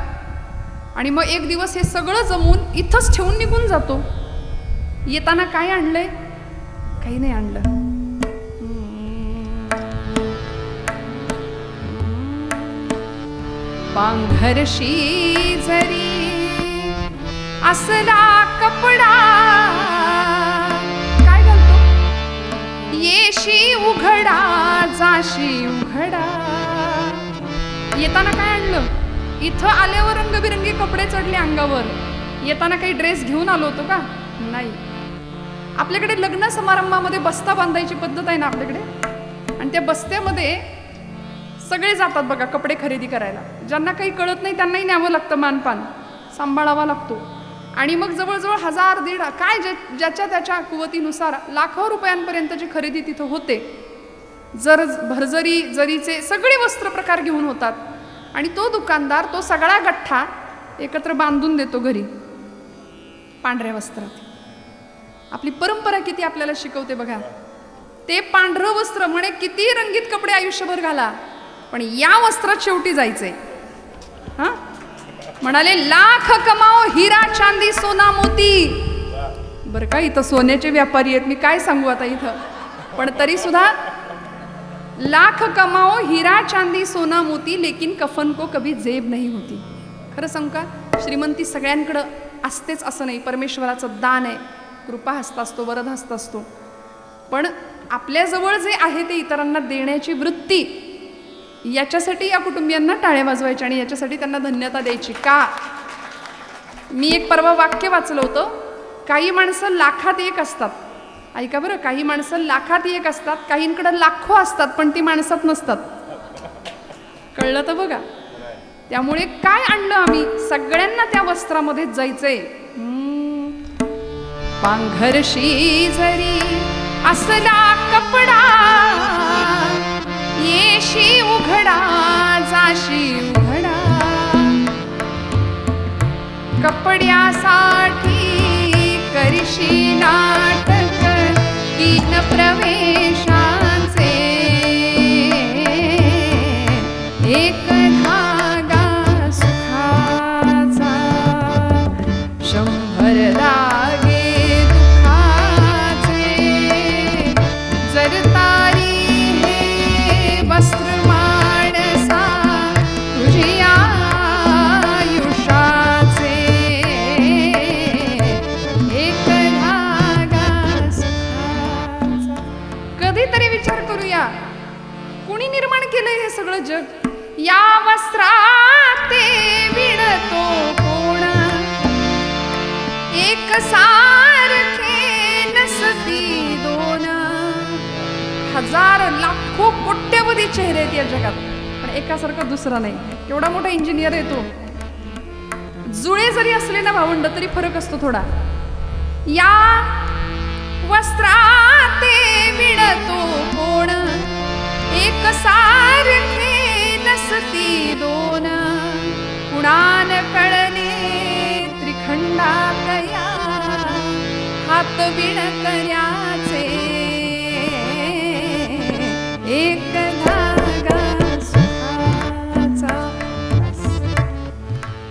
आणि मग एक दिवस हे सगळं जमून इथंच ठेवून निघून जातो. येताना काय आणलंय? काही नाही आणलं. पांघरशी जरी असला कपडा, काय घालतो? येशी उघडा जाशी उघडा. येताना काय आणलं? इथं आल्यावर रंगबिरंगी कपडे चढले अंगावर. येताना काही ड्रेस घेऊन आलो होतो का? नाही. आपल्याकडे लग्न समारंभामध्ये बस्ता बांधायची पद्धत आहे ना आपल्याकडे, आणि त्या बस्त्यामध्ये सगळे जातात बघा कपडे खरेदी करायला. ज्यांना काही कळत नाही त्यांनाही न्यावं लागतं, मानपान सांभाळावा लागतो. आणि मग जवळजवळ 1000-1500 काय ज्याच्या त्याच्या कुवतीनुसार लाखो रुपयांपर्यंतची खरेदी तिथं होते. भरजरी जरीचे सगळे वस्त्र प्रकार घेऊन होतात आणि तो दुकानदार तो सगळा गठ्ठा एकत्र बांधून देतो घरी पांढऱ्या वस्त्रात. आपली परंपरा किती आपल्याला शिकवते बघा. ते पांढरं वस्त्र म्हणे किती रंगीत कपडे आयुष्यभर घाला, पण या वस्त्रात शेवटी जायचंय. हा म्हणाले लाख कमाओ हिरा चांदी सोना मोती. बरं का इथं सोन्याचे व्यापारी आहेत, मी काय सांगू आता इथं, पण तरी सुद्धा लाख कमाओ हिरा चांदी सोना मोती लेकिन कफन को कभी जेब नहीं होती. खरं सांगू का, श्रीमंती सगळ्यांकडं असतेच असं नाही. परमेश्वराचं दान आहे, कृपा हस्त असतो, वरद हस्त असतो. पण आपल्याजवळ जे आहे ते इतरांना देण्याची वृत्ती, याच्यासाठी या कुटुंबियांना टाळ्या वाजवायच्या आणि याच्यासाठी त्यांना धन्यता द्यायची. का? मी एक परवा वाक्य वाचलं होतं, काही माणसं लाखात एक असतात. ऐका बरं, काही माणसं लाखात एक असतात, काहींकडे लाखो असतात पण ती माणसात नसतात. कळलं तर बघा. त्यामुळे काय आणलं आम्ही, सगळ्यांना त्या वस्त्रामध्ये जायचंय. पांघरशी जरी असला कपडा, येशी उघडा जाशी उघडा. कपड्यासाठी करशी नाटक 3 प्रवेशांचे. एक धागा सुखाचा, 100 धागे दुखाचे. जर तारी हे वस्त्र माणसा तुझी आयुष्याचे. एक धागा सुखाचा. कधीतरी विचार करूया, कुणी निर्माण केलंय हे सगळं जग? या वस्त्रात विणतो कोण, एक सारखे नसती दोन. 1000 लाखो कोट्यवधी चेहरे आहेत या जगात, पण एकासारखा दुसरा नाही. केवढा मोठा इंजिनियर आहे तो. जुळे जरी असले ना भावंड तरी फरक असतो थोडा. या वस्त्रात विणतो कोण, एक सारखे नसती दोन. कुणान कळले त्रिखंडात या, हात विणकऱ्याचे. एक धागा सुखाचा.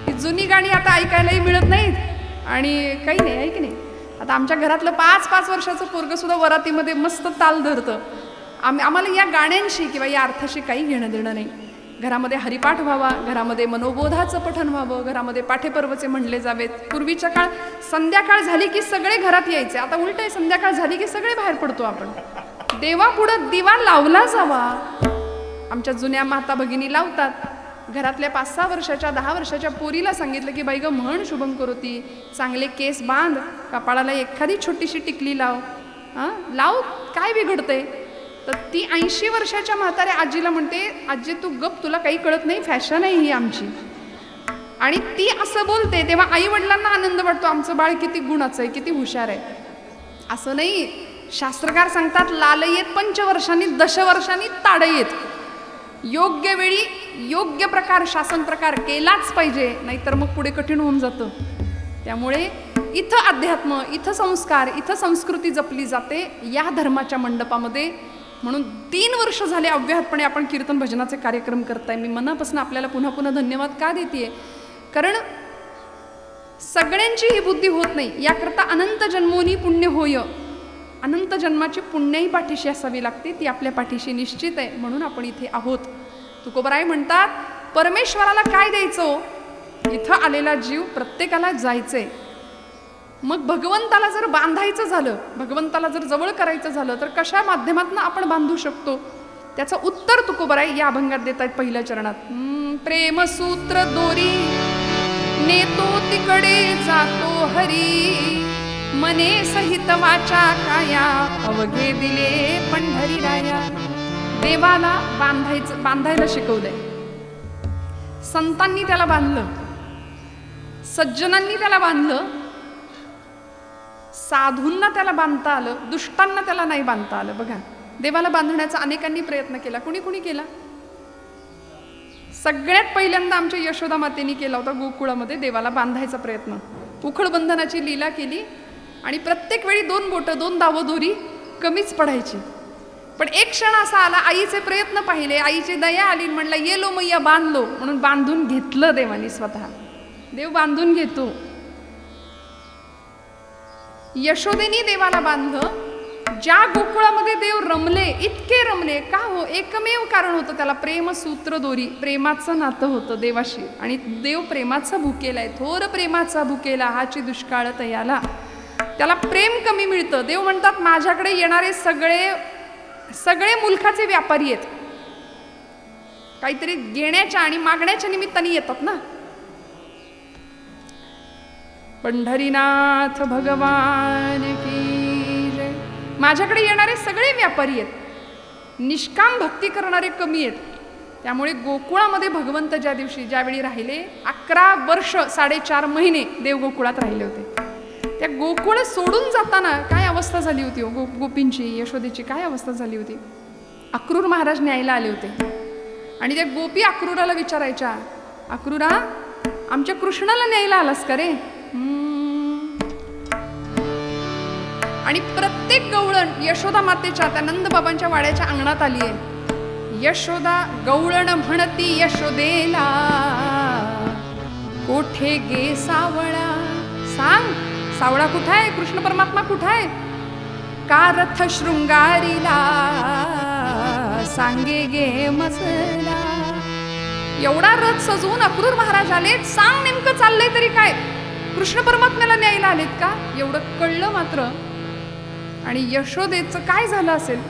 ही जुनी गाणी आता ऐकायलाही मिळत नाहीत आणि काही नाही, आहे की नाही. आता आमच्या घरातलं 5-5 वर्षाचं पोरग सुद्धा वरातीमध्ये मस्त ताल धरतं. आम्हाला या गाण्यांशी किंवा या अर्थाशी काही घेणं देणं नाही. घरामध्ये हरिपाठ व्हावा, घरामध्ये मनोबोधाचं पठण व्हावं, घरामध्ये पाठेपर्वचे म्हणले जावेत. पूर्वीच्या काळ संध्याकाळ झाली की सगळे घरात यायचे, आता उलट आहे, संध्याकाळ झाली की सगळे बाहेर पडतो आपण. देवापुढं दिवा लावला जावा. आमच्या जुन्या माता भगिनी लावतात. घरातल्या 5-6 वर्षाच्या 10 वर्षाच्या पोरीला सांगितलं की बाई ग म्हण शुभम करोती, चांगले केस बांध, कपाळाला एखादी छोटीशी टिकली लाव. लाव, काय बिघडतंय? तर ती 80 वर्षाच्या म्हाताऱ्या आजीला म्हणते, आजी तू गप, तुला काही कळत नाही, फॅशन आहे ही आमची. आणि ती असं बोलते तेव्हा आई वडिलांना आनंद वाटतो, आमचं बाळ किती गुणाचं आहे, किती हुशार आहे. असं नाही, शास्त्रकार सांगतात लालयेत 5 वर्षांनी 10 वर्षांनी ताडयेत. योग्य वेळी योग्य प्रकार शासन प्रकार केलाच पाहिजे, नाहीतर मग पुढे कठीण होऊन जातं. त्यामुळे इथं अध्यात्म, इथं संस्कार, इथं संस्कृती जपली जाते या धर्माच्या मंडपामध्ये. म्हणून 3 वर्ष झाले अव्याहतपणे आपण कीर्तन भजनाचे कार्यक्रम करताय. मी मनापासून आपल्याला पुन्हा पुन्हा धन्यवाद का देतेय, कारण सगळ्यांची ही बुद्धी होत नाही. याकरता अनंत जन्मोनी पुण्य होय, अनंत जन्माची पुण्याही पाठीशी असावी लागते, ती आपल्या पाठीशी निश्चित आहे. म्हणून आपण इथे आहोत. तुकोबराय म्हणतात परमेश्वराला काय द्यायचं, इथं आलेला जीव प्रत्येकाला जायचंय. मग भगवंताला जर बांधायचं झालं, भगवंताला जर जवळ करायचं झालं तर कशा माध्यमातून आपण बांधू शकतो, त्याचं उत्तर तुकोबराय या अभंगात देत आहेत पहिल्या चरणात. प्रेमसूत्र दोरी नेतो तिकडे जातो हरी, मने सहित वाचा काया अवघे दिले पंढरी राया. देवाला बांधायला शिकवलंय. संतांनी त्याला बांधलं, सज्जनांनी त्याला बांधलं साधूंना त्याला बांधता आलं, दुष्टांना त्याला नाही बांधता आलं. बघा, देवाला बांधण्याचा अनेकांनी प्रयत्न केला. कुणी कुणी केला? सगळ्यात पहिल्यांदा आमच्या यशोदा मातेनी केला होता गोकुळामध्ये देवाला बांधायचा प्रयत्न. उखळबंधनाची लीला केली आणि प्रत्येक वेळी 2 बोटं 2 दावं दोरी कमीच पडायची. पण एक क्षण असा आला, आईचे प्रयत्न पाहिले, आईची दया आली, म्हणला ये लो मैया बांधलो, म्हणून बांधून घेतलं देवानी स्वतः. देव बांधून घेतो. यशोदेनी देवाला बांधलं. ज्या गोकुळामध्ये देव रमले, इतके रमले का हो? एकमेव कारण होतं त्याला, प्रेमसूत्र दोरी, प्रेमाचं नातं होतं देवाशी. आणि देव प्रेमाचा भुकेला आहे, थोर प्रेमाचा भुकेला हाची दुष्काळ तयाला. त्याला प्रेम कमी मिळतं. देव म्हणतात माझ्याकडे येणारे सगळे मुलखाचे व्यापारी आहेत, काहीतरी घेण्याच्या आणि मागण्याच्या निमित्ताने येतात ना. पंढरीनाथ भगवान की जय. माझ्याकडे येणारे सगळे व्यापारी आहेत, निष्काम भक्ती करणारे कमी आहेत. त्यामुळे गोकुळामध्ये भगवंत ज्यावेळी राहिले, 11 वर्ष 4.5 महिने देव गोकुळात राहिले होते. त्या गोकुळ सोडून जाताना काय अवस्था झाली होती हो गोपींची, यशोदेची काय अवस्था झाली होती. अक्रूर महाराज न्यायला आले होते आणि त्या गोपी अक्रूराला विचारायच्या, अक्रूरा आमच्या कृष्णाला न्यायला आलास का रे? आणि प्रत्येक गवळण यशोदा मातेच्या त्या नंदबाबांच्या वाड्याच्या अंगणात आली आहे. यशोदा गवळण म्हणती यशोदेला, कोठे गे सावळा, सांग सावळा कुठं आहे? कृष्ण परमात्मा कुठं आहे? का रथ शृंगारीला, सांगे गे मजला. एवढा रथ सजवून अक्रूर महाराज आलेत, सांग नेमकं चाललंय तरी काय? कृष्ण परमात्म्याला न्यायला आलेत का? एवढं कळलं मात्र. आणि यशोदेचं काय झालं असेल?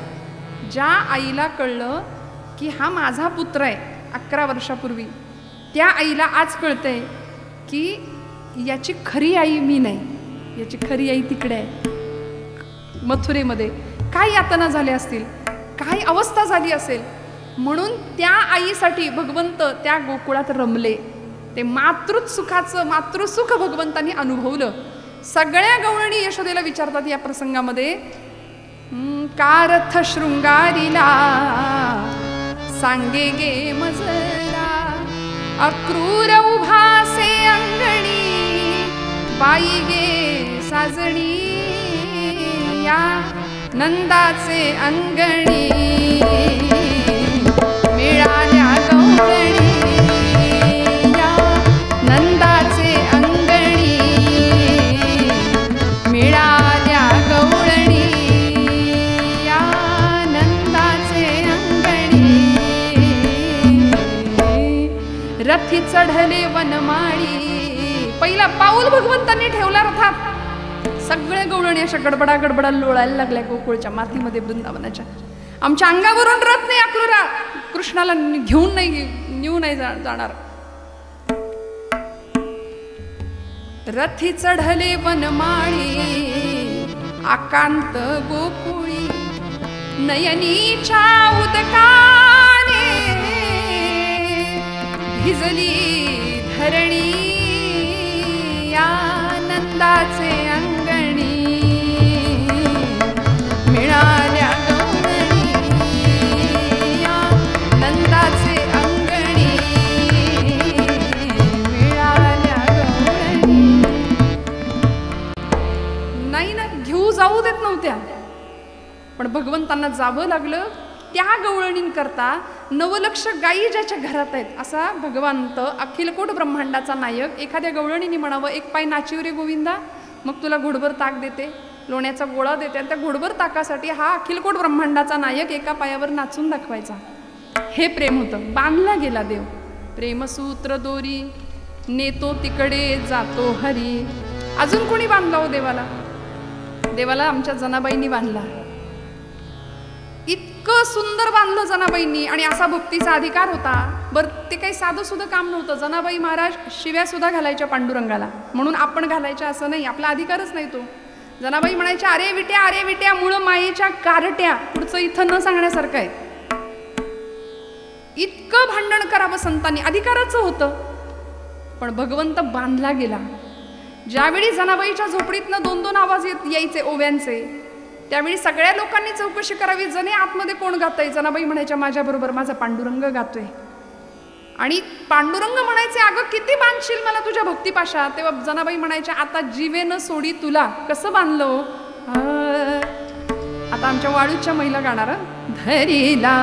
ज्या आईला कळलं की हा माझा पुत्र आहे 11 वर्षापूर्वी, त्या आईला आज कळतंय की याची खरी आई मी नाही, याची खरी आई तिकडे आहे मथुरेमध्ये. काय यातना झाल्या असतील, काय अवस्था झाली असेल. म्हणून त्या आईसाठी भगवंत त्या गोकुळात रमले. ते मातृसुख भगवंतांनी अनुभवलं. सगळ्या गवळणी यशोदेला विचारतात या प्रसंगामध्ये, का रथ शृंगारीला, सांगे गे मजला. अक्रूर उभासे अंगणी, बाई गे साजणी, या नंदाचे अंगणी मिळाल्या गवळणी, या नंदाचे अंगणी मिळाल्या गवळणी, या नंदाचे अंगणी. रथी चढले वनमाळी, पहिला पाऊल भगवंतांनी ठेवला रथात. सगळ्या गवळणी अशा गडबडा लोळायला लागल्या गोकुळच्या मातीमध्ये, वृंदावनाच्या. आमच्या अंगावरून रथ नाही अक्रूरा, कृष्णाला नेऊ नाही जाणार. रथी चढले वनमाळी, आकांत गोकुळी, नयनीच्या उदकाने भिजली धरणी, या नंदाचे अंगणी मिळाल्या गवळणी, या नंदाचे अंगणी मिळाल्या गवळणी. नाही ना, घेऊ जाऊ देत नव्हत्या, पण भगवंतांना जावं लागलं. त्या गवळणींकरता 9 लक्ष गायी ज्याच्या घरात आहेत, असा भगवंत अखिलकोट ब्रह्मांडाचा नायक एखाद्या गवळणीने म्हणावं, एक पाय नाचिव रे गोविंदा, मग तुला घोडभर ताक देते, लोण्याचा गोळा देते. आणि त्या घोडभर ताकासाठी हा अखिलकोट ब्रह्मांडाचा नायक एका पायावर नाचून दाखवायचा. हे प्रेम होतं. बांधला गेला देव. प्रेमसूत्र दोरी, नेतो तिकडे जातो हरी. अजून कोणी बांधला हो देवाला? देवाला आमच्या जनाबाईंनी बांधला. इतकं सुंदर बांधलं जनाबाईंनी. आणि असा भक्तीचा अधिकार होता. बरं, ते काही साधं सुद्धा काम नव्हतं. जनाबाई महाराज शिव्या सुद्धा घालायच्या पांडुरंगाला, म्हणून आपण घालायच्या असं नाही, आपला अधिकारच नाही तो. जनाबाई म्हणायच्या, अरे विट्या मूळ मायेच्या कारट्या. पुढचं इथं न सांगण्यासारखं आहे. इतकं भांडण करावं संतांनी, अधिकाराचं होतं. पण भगवंत बांधला गेला. ज्यावेळी जनाबाईच्या झोपडीतनं 2-2 आवाज यायचे ओव्यांचे, त्यावेळी सगळ्या लोकांनी चौकशी करावी, जणे आतमध्ये कोण गातंय. जनाबाई म्हणायच्या माझ्याबरोबर माझा पांडुरंग गातोय. आणि पांडुरंग म्हणायचे अगं किती बांधशील मला तुझ्या भक्तिपाशा. तेव्हा जनाबाई म्हणायच्या आता जीवेनं सोडी तुला कसं बांधलो. आता आमच्या वाळूच्या महिला गाणार. धरीला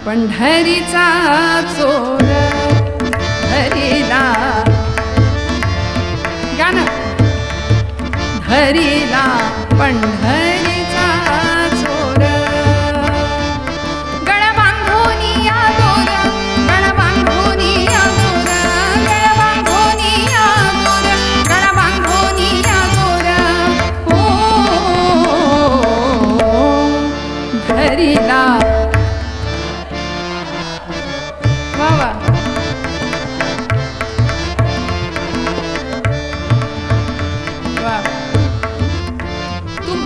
पंढरीचा चोर धरीला गाणं. धरीला पंढरीचा चोर गळा बांधोनी या दोर गळा बांधोनी या दोर गळा बांधोनी या दोर गळा बांधोनी या दोर हो धरीला. वा वा.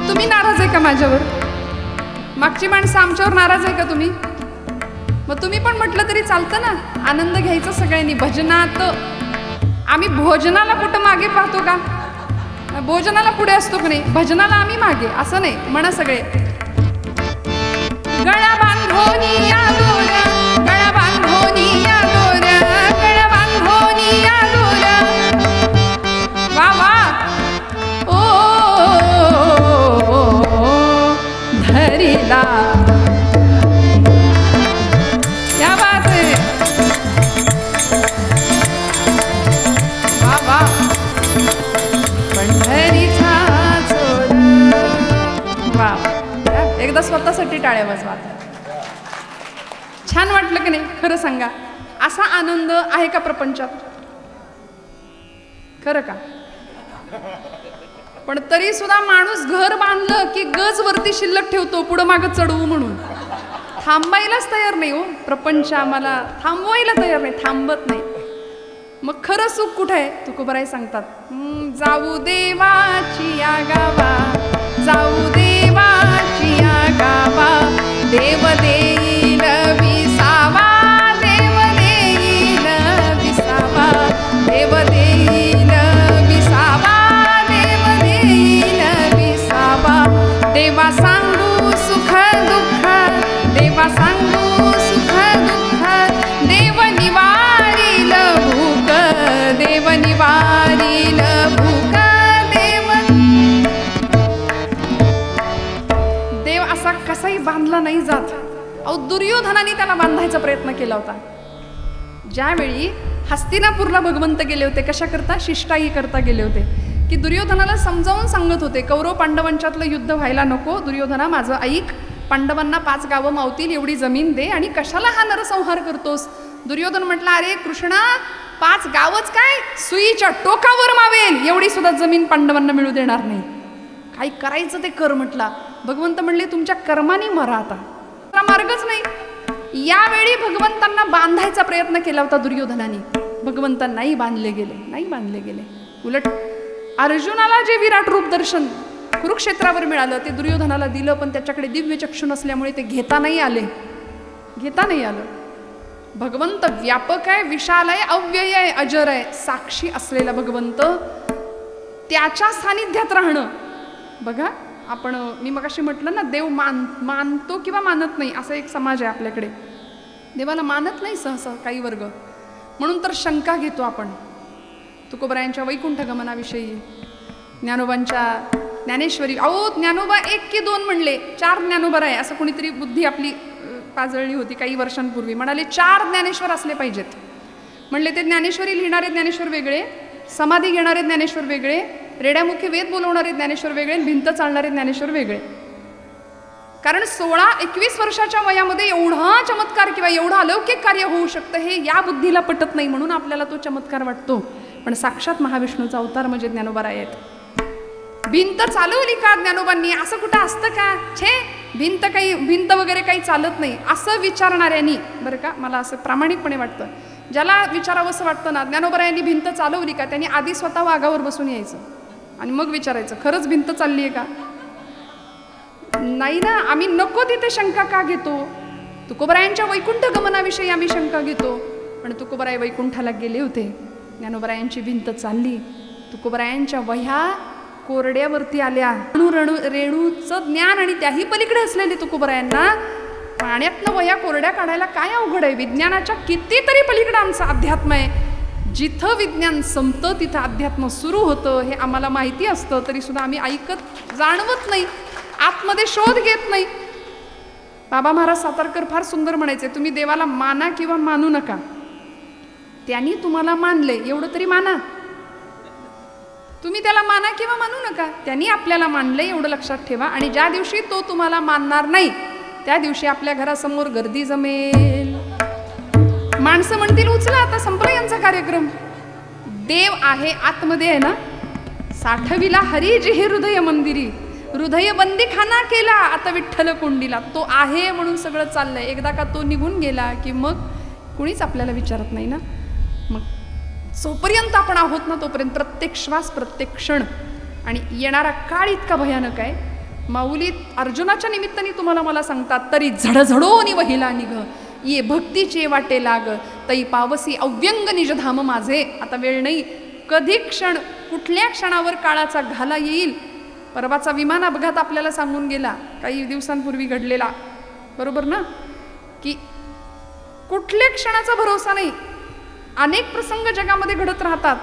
तुम्ही नाराज आहे का माझ्यावर? मागची माणसं आमच्यावर नाराज आहे का तुम्ही? मग तुम्ही पण म्हटलं तरी चालतं ना. आनंद घ्यायचा सगळ्यांनी भजनात. आम्ही भोजनाला कुठं मागे पाहतो का? भोजनाला पुढे असतो का नाही, भजनाला आम्ही मागे, असं नाही. म्हणा सगळे गळा बांधोनी या दोर गळा बांधोनी या दोर गळा बांधोनी या दोर. वा वा. धरीला. क्या बात है. वा वा. पंढरीचा चोर. वा. एकदा स्वतःसाठी टाळ्या वाजवा. छान वाटलं की नाही? खरं सांगा, असा आनंद आहे का प्रपंचात? खरं का? पण तरी सुद्धा माणूस घर बांधलं की गज वरती शिल्लक ठेवतो, पुढं मागं चढवू म्हणून. थांबायलाच तयार नाही हो प्रपंच. आम्हाला थांबवायला तयार नाही, थांबत नाही. मग खरं सुख कुठे आहे? तुकोबाराय सांगतात, जाऊ देवाची या गावा जाऊ देवाची या गावा देव देईल विसावा देव देईल विसावा देव देईल विसावा देवा सांगू सुख दुःख देवा सांगू सुख दुःख देव निवारील भूक देव निवारील भूक देव असा कसाही बांधला नाही जात. अहो दुर्योधनाने त्याला बांधायचा प्रयत्न केला होता. ज्यावेळी हस्तिनापूरला भगवंत गेले होते, कशा करता? शिष्टाई करता गेले होते. की दुर्योधनाला समजावून सांगत होते, कौरव पांडवांच्यातलं युद्ध व्हायला नको. दुर्योधना माझं ऐक, पांडवांना 5 गावं मावतील एवढी जमीन दे, आणि कशाला हा नरसंहार करतोस? दुर्योधन म्हटला, अरे कृष्णा 5 गावच काय, सुईच्या टोकावर मावेल एवढी सुद्धा जमीन पांडवांना मिळू देणार नाही. काय करायचं ते कर म्हटला. भगवंत म्हणले तुमच्या कर्मानी मरा, आता मार्गच नाही. यावेळी भगवंतांना बांधायचा प्रयत्न केला होता दुर्योधनाने. भगवंतांना नाही बांधले गेले, नाही बांधले गेले. उलट अर्जुनाला जे विराट रूप दर्शन कुरुक्षेत्रावर मिळालं ते दुर्योधनाला दिलं, पण त्याच्याकडे दिव्य चक्षु नसल्यामुळे ते घेता नाही आलं. भगवंत व्यापक आहे, विशाल आहे, अव्यय आहे, अजर आहे. साक्षी असलेला भगवंत, त्याच्या सानिध्यात राहणं. बघा आपण, मी मगाशी म्हटलं ना, देव मानतो किंवा मानत नाही असा एक समाज आहे आपल्याकडे. देवाला मानत नाही सहसा काही वर्ग, म्हणून तर शंका घेतो आपण. तुकोबरायांच्या वैकुंठ गमनाविषयी, ज्ञानोबांच्या ज्ञानेश्वरी. अहो ज्ञानोबा 1 की 2 म्हणले, 4 ज्ञानोबा आहे असं कोणीतरी बुद्धी आपली पाजळली होती काही वर्षांपूर्वी. म्हणाले 4 ज्ञानेश्वर असले पाहिजेत. म्हणले ते ज्ञानेश्वरी लिहिणारे ज्ञानेश्वर वेगळे, समाधी घेणारे ज्ञानेश्वर वेगळे, रेड्यामुखी वेद बोलवणारे ज्ञानेश्वर वेगळे, भिंत चालणारे ज्ञानेश्वर वेगळे. कारण 16-21 वर्षाच्या वयामध्ये एवढा चमत्कार किंवा एवढं अलौकिक कार्य होऊ शकतं हे या बुद्धीला पटत नाही, म्हणून आपल्याला तो चमत्कार वाटतो. पण साक्षात महाविष्णूचा अवतार म्हणजे ज्ञानोबाराय आहेत. भिंत चालवली का ज्ञानोबांनी? असं कुठं असतं का? छे, भिंत वगैरे काही चालत नाही असं विचारणाऱ्यांनी, बरं का, मला असं प्रामाणिकपणे वाटतं, ज्याला विचारावंसं वाटतं ना, ज्ञानोबारायांनी भिंत चालवली का, त्यांनी आधी स्वतः वाघावर बसून यायचं आणि मग विचारायचं खरंच भिंत चालली आहे का? नाही ना, आम्ही नको तिथे शंका का घेतो? तुकोबरायांच्या वैकुंठ गमनाविषयी आम्ही शंका घेतो. पण तुकोबराय वैकुंठाला गेले होते, ज्ञानोबरायांची भिंत चालली. तुकोबरायांच्या वह्या कोरड्यावरती आल्या. रेणूचं ज्ञान आणि त्याही पलीकडे असलेली तुकोबरायांना पाण्यातनं वह्या कोरड्या काढायला काय अवघड आहे. विज्ञानाच्या कितीतरी पलीकडे आमचं अध्यात्म आहे. जिथं विज्ञान संपतं तिथं अध्यात्म सुरू होतं हे आम्हाला माहिती असतं, तरी सुद्धा आम्ही ऐकत जाणवत नाही, आतमध्ये शोध घेत नाही. बाबा महाराज सातारकर फार सुंदर म्हणायचे, तुम्ही देवाला माना किंवा मानू नका, त्यांनी तुम्हाला मानले एवढं तरी माना. तुम्ही त्याला माना किंवा मानू नका, त्यांनी आपल्याला मानले एवढं लक्षात ठेवा. आणि ज्या दिवशी तो तुम्हाला मानणार नाही त्या दिवशी आपल्या घरासमोर गर्दी जमेल. माणसं म्हणतील उचला आता संपला यांचा कार्यक्रम. देव आहे आतमध्ये आहे ना. साठविला हरी जी हे हृदय मंदिरी, हृदय बंदी खाना केला आता विठ्ठल कोंडीला. तो आहे म्हणून सगळं चाललंय. एकदा का तो निघून गेला की मग कुणीच आपल्याला विचारत नाही ना. मग जोपर्यंत आपण आहोत ना तोपर्यंत प्रत्येक श्वास प्रत्येक क्षण आणि येणारा काळ इतका भयानक आहे. माऊलीत अर्जुनाच्या निमित्ताने तुम्हाला मला सांगतात, तरी झडझडोनी वहिला निघ ये भक्तीचे वाटे लाग तई पावसी अव्यंग निजधाम माझे. आता वेळ नाही, कधी क्षण कुठल्या क्षणावर काळाचा घाला येईल. परवाचा विमान अपघात आपल्याला सांगून गेला, काही दिवसांपूर्वी घडलेला, बरोबर ना, की कुठल्या क्षणाचा भरोसा नाही. अनेक प्रसंग जगामध्ये घडत राहतात.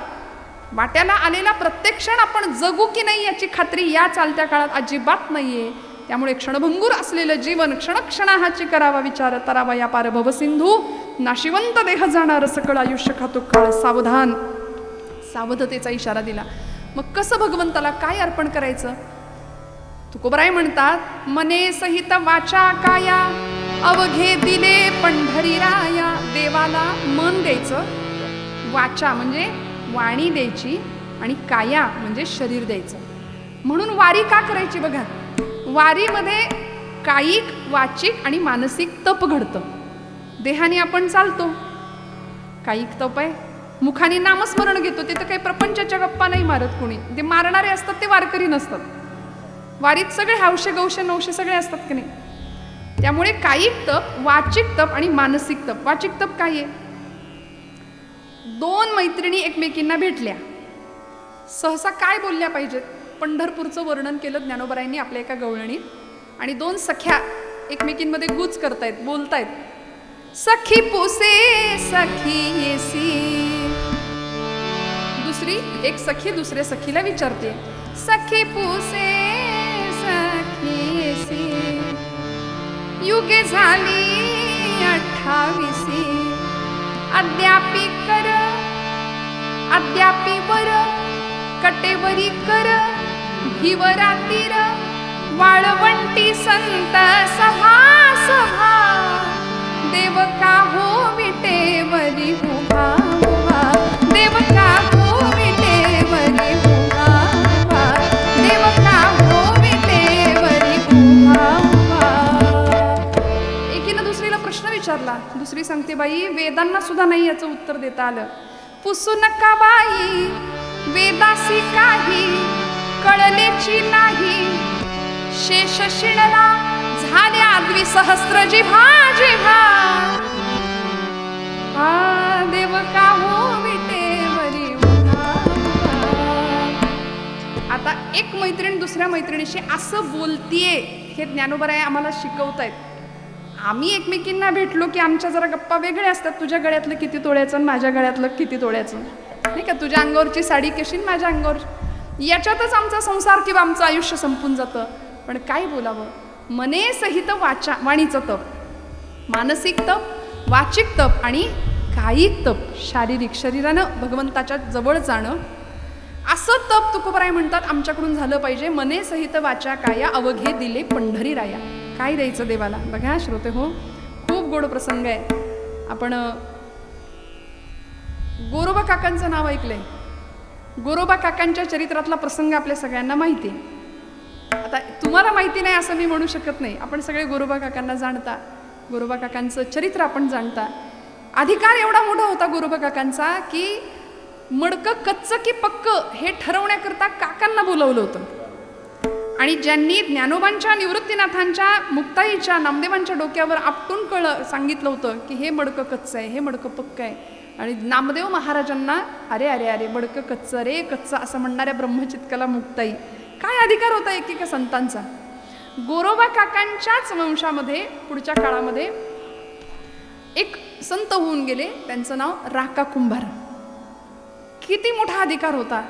वाट्याला आलेला प्रत्येक क्षण आपण जगू की नाही याची खात्री या चालत्या काळात अजिबात नाहीये. त्यामुळे क्षणभंगूर असलेलं जीवन क्षणक्षणाहाची करावा विचार, तरावा या पार भवसिंधू, नाशिवंत देह जाणार सकळ आयुष्य खातो काळ. सावधान, सावधतेचा इशारा दिला. मग कसं भगवंताला काय अर्पण करायचं. तुकोबराय म्हणतात, मने सहित वाचा काया अवघे दिले पंढरी राया. देवाला मन द्यायचं, वाचा म्हणजे वाणी द्यायची आणि काया म्हणजे शरीर द्यायचं. म्हणून वारी का करायची बघा. वारीमध्ये कायिक वाचिक आणि मानसिक तप घडतं. देहाने आपण चालतो, कायिक तप आहे. मुखाने नामस्मरण घेतो, तिथं काही प्रपंचाच्या गप्पा नाही मारत कोणी. ते मारणारे असतात ते वारकरी नसतात. वारीत सगळे हौशे गौशे नवशे सगळे असतात की नाही. त्यामुळे कायिक तप, वाचिक तप आणि मानसिक तप. वाचिक तप काय आहे. दोन मैत्रिणी एकमेकींना भेटल्या, सहसा काय बोलल्या पाहिजेत. पंढरपूरचं वर्णन केलं ज्ञानोबरायांनी आपल्या एका गवळणीत. आणि दोन सख्या एकमेकींमध्ये गुज करतायत, बोलतायत. सखी पुसे सखी येसी. दुसरी एक सखी दुसऱ्या सखीला विचारते, सखी पुसे सखी येसी. युगे झाली 28 अद्यापी कर अद्यापी वर कटेवरी कर भिवरातीर वाळवंटी संत सभा सभा. देव का हो विटेवरी उभा उभा. देव का हो विटेवरी उभा उभा. देव का हो विटेवरी उभा उभा. एकीनं दुसरीला प्रश्न विचारला. दुसरी सांगते, बाई वेदांना सुद्धा नाही याचं उत्तर देता आलं. पुसू नका बाई वेदासी काही कळलेची नाही. शेष शिणला झाल्या द्विसहस्र जिव्हा जिव्हा. देव का हो विटेवरी उभा. आता एक मैत्रीण दुसऱ्या मैत्रिणीशी असं बोलतीये हे ज्ञानोबराय आम्हाला शिकवतायत. आम्ही एकमेकींना भेटलो की आमच्या जरा गप्पा वेगळ्या असतात. तुझ्या गळ्यातलं किती तोळ्याचं आणि माझ्या गळ्यातलं किती तोळ्याचं, नाही का. तुझ्या अंगावरची साडी कशी माझ्या अंगावर, याच्यातच आमचा संसार किंवा आमचं आयुष्य संपून जातं. पण काय बोलावं. मने सहित वाचा वाणीचं तप, मानसिक तप, वाचिक तप आणि कायिक तप, शारीरिक शरीरानं भगवंताच्या जवळ जाणं. असं तप तुकोबराय म्हणतात आमच्याकडून झालं पाहिजे. मने सहित वाचा काया अवघे दिले पंढरी राया. काय द्यायचं देवाला. बघा श्रोते हो, खूप गोड प्रसंग आहे. आपण गोरोबा काकांचं नाव ऐकलंय. गोरोबा काकांच्या चरित्रातला प्रसंग आपल्या सगळ्यांना माहिती आहे. आता तुम्हाला माहिती नाही असं मी म्हणू शकत नाही. आपण सगळे गोरोबा काकांना जाणता, गोरोबा काकांचं चरित्र आपण जाणता. अधिकार एवढा मोठा होता गोरोबा काकांचा की मडकं कच्चं की पक्क हे ठरवण्याकरता काकांना बोलवलं होतं. आणि ज्यांनी ज्ञानोबांच्या, निवृत्तीनाथांच्या, मुक्ताईच्या, नामदेवांच्या डोक्यावर आपटून सांगितलं होतं की हे मडकं कच्चं आहे, हे मडकं पक्क आहे, आणि नामदेव महाराजांना अरे अरे अरे बडकं कच्चं रे कच्चं असं म्हणणाऱ्या ब्रह्मचित्काला मुक्ताई काय अधिकार होता एकेका संतांचा. गोरोबा काकांच्याच वंशामध्ये पुढच्या काळामध्ये एक संत होऊन गेले, त्यांचं नाव राका कुंभार. किती मोठा अधिकार होता.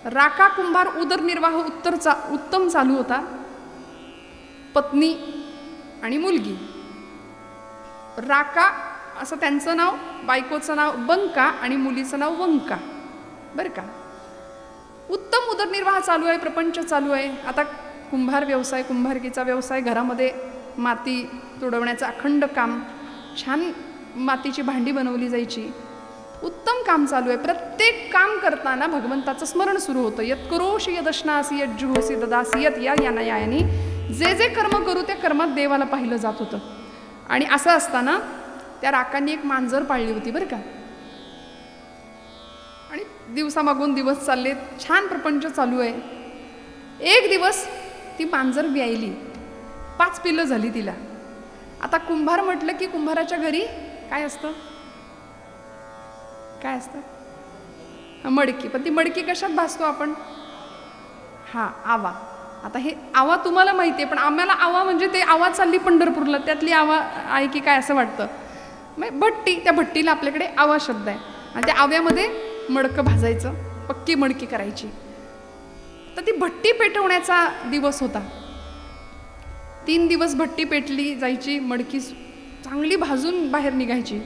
राका कुंभार उदरनिर्वाह उत्तम चालू होता. पत्नी आणि मुलगी. राका असं त्यांचं नाव, बायकोचं नाव बंका आणि मुलीचं नाव वंका. बरं का, उत्तम उदरनिर्वाह चालू आहे, प्रपंच चालू आहे. आता कुंभार व्यवसाय, कुंभारकीचा व्यवसाय, घरामध्ये माती तुडवण्याचं अखंड काम, छान मातीची भांडी बनवली जायची, उत्तम काम चालू आहे. प्रत्येक काम करताना भगवंताचं स्मरण सुरू होतं. यत करोषि यदश्नासी यज्जुहोसी ददासी यत या यानी जे जे कर्म करू त्या कर्मात देवाला पाहिलं जात होतं. आणि असं असताना त्या राकांनी एक मांजर पाळली होती बरं का. आणि दिवसामागून दिवस चालले, छान प्रपंच चालू आहे. एक दिवस ती मांजर व्यायली, 5 पिल्लं झाली तिला. आता कुंभार म्हटलं की कुंभाराच्या घरी काय असतं, काय असतं, मडकी. पण ती मडकी कशात भासतो आपण, हा आवा. आता हे आवा तुम्हाला माहिती आहे, पण आम्हाला आवा म्हणजे ते आवा चालली पंढरपूरला त्यातली आवा आहे की काय असं वाटतं. मग भट्टी, त्या भट्टीला आपल्याकडे आवा शब्द आहे. आणि त्या आव्यामध्ये मडकं भाजायचं, पक्की मडकी करायची. तर ती भट्टी पेटवण्याचा दिवस होता. 3 दिवस भट्टी पेटली जायची, मडकी चांगली भाजून बाहेर निघायची.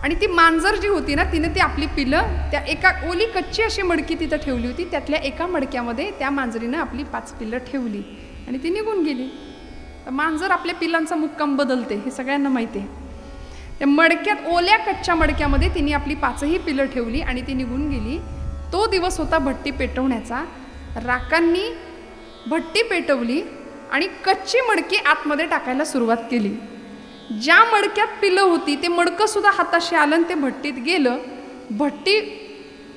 आणि ती मांजर जी होती ना, तिने ती आपली पिलं त्या एका ओली कच्ची अशी मडकी तिथं ठेवली होती. त्यातल्या एका मडक्यामध्ये त्या मांजरीनं आपली 5 पिल्लं ठेवली आणि ती निघून गेली. तर मांजर आपल्या पिलांचा मुक्काम बदलते हे सगळ्यांना माहिती आहे. त्या मडक्यात, ओल्या कच्च्या मडक्यामध्ये तिने आपली 5ही पिलं ठेवली आणि ती निघून गेली. तो दिवस होता भट्टी पेटवण्याचा. राकांनी भट्टी पेटवली आणि कच्ची मडकी आतमध्ये टाकायला सुरुवात केली. ज्या मडक्यात पिलं होती ते मडकं सुद्धा हाताशी आलं आणि ते भट्टीत गेलं. भट्टी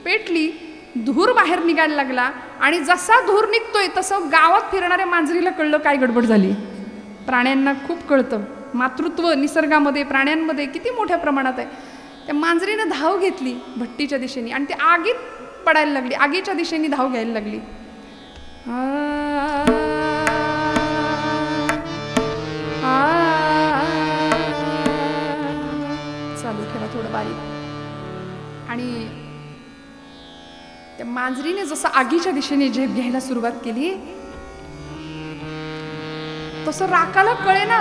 पेटली, धूर बाहेर निघायला लागला. आणि जसा धूर निघतोय तसं गावात फिरणाऱ्या मांजरीला कळलं काय गडबड झाली. प्राण्यांना खूप कळतं, मातृत्व निसर्गामध्ये प्राण्यांमध्ये किती मोठ्या प्रमाणात आहे. त्या मांजरीनं धाव घेतली भट्टीच्या दिशेने आणि ती आगीत पडायला लागली, आगीच्या दिशेने धाव घ्यायला लागली. चालू ठेवा थोडं बारीक. आणि त्या मांजरीने जसं आगीच्या दिशेने झेप घ्यायला सुरुवात केली तसं राकाला कळे ना.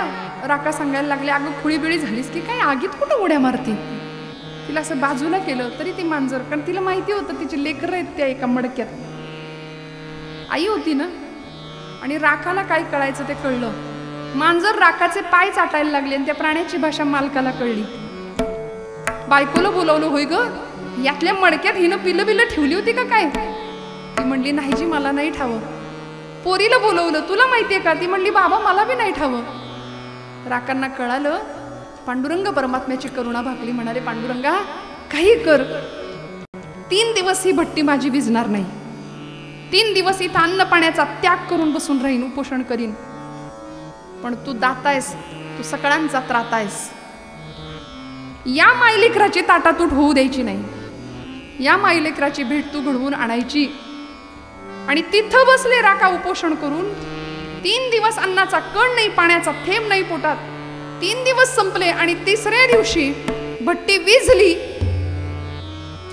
राका सांगायला लागले, अगं खुळीबिळी झालीस की काय, आगीत कुठं उड्या मारती. तिला असं बाजूला केलं तरी ती मांजर, कारण तिला माहिती होतं तिची लेकरं आहेत त्या एका मडक्यात, आई होती ना. आणि राकाला काय कळायचं ते कळलं. मांजर राकाचे पाय चाटायला लागले आणि त्या प्राण्याची भाषा मालकाला कळली. बायकोला बोलवलं, होय ग यातल्या मडक्यात हिनं पिलं बिलं ठेवली होती का काय. ती म्हणली नाही जी, मला नाही ठावं. पोरीला बोलवलं, तुला माहितीये का. ती म्हणली बाबा मला बी नाही ठावं. राकांना कळालं. पांडुरंग परमात्म्याची करुणा भागली. म्हणाले पांडुरंगा काही कर, 3 दिवस ही भट्टी माझी विझणार नाही. 3 दिवस इथं अन्न पाण्याचा त्याग करून बसून राहीन, उपोषण करीन. पण तू दातायस, तू सगळ्यांचा त्रातायस. या मायलेकराची ताटातूट होऊ द्यायची नाही. या मायलेकराची भेट तू घडवून आणायची. आणि तिथं बसले राका उपोषण करून. 3 दिवस अन्नाचा कण नाही, पाण्याचा थेंब नाही पोटात. 3 दिवस संपले आणि 3ऱ्या दिवशी भट्टी विझली.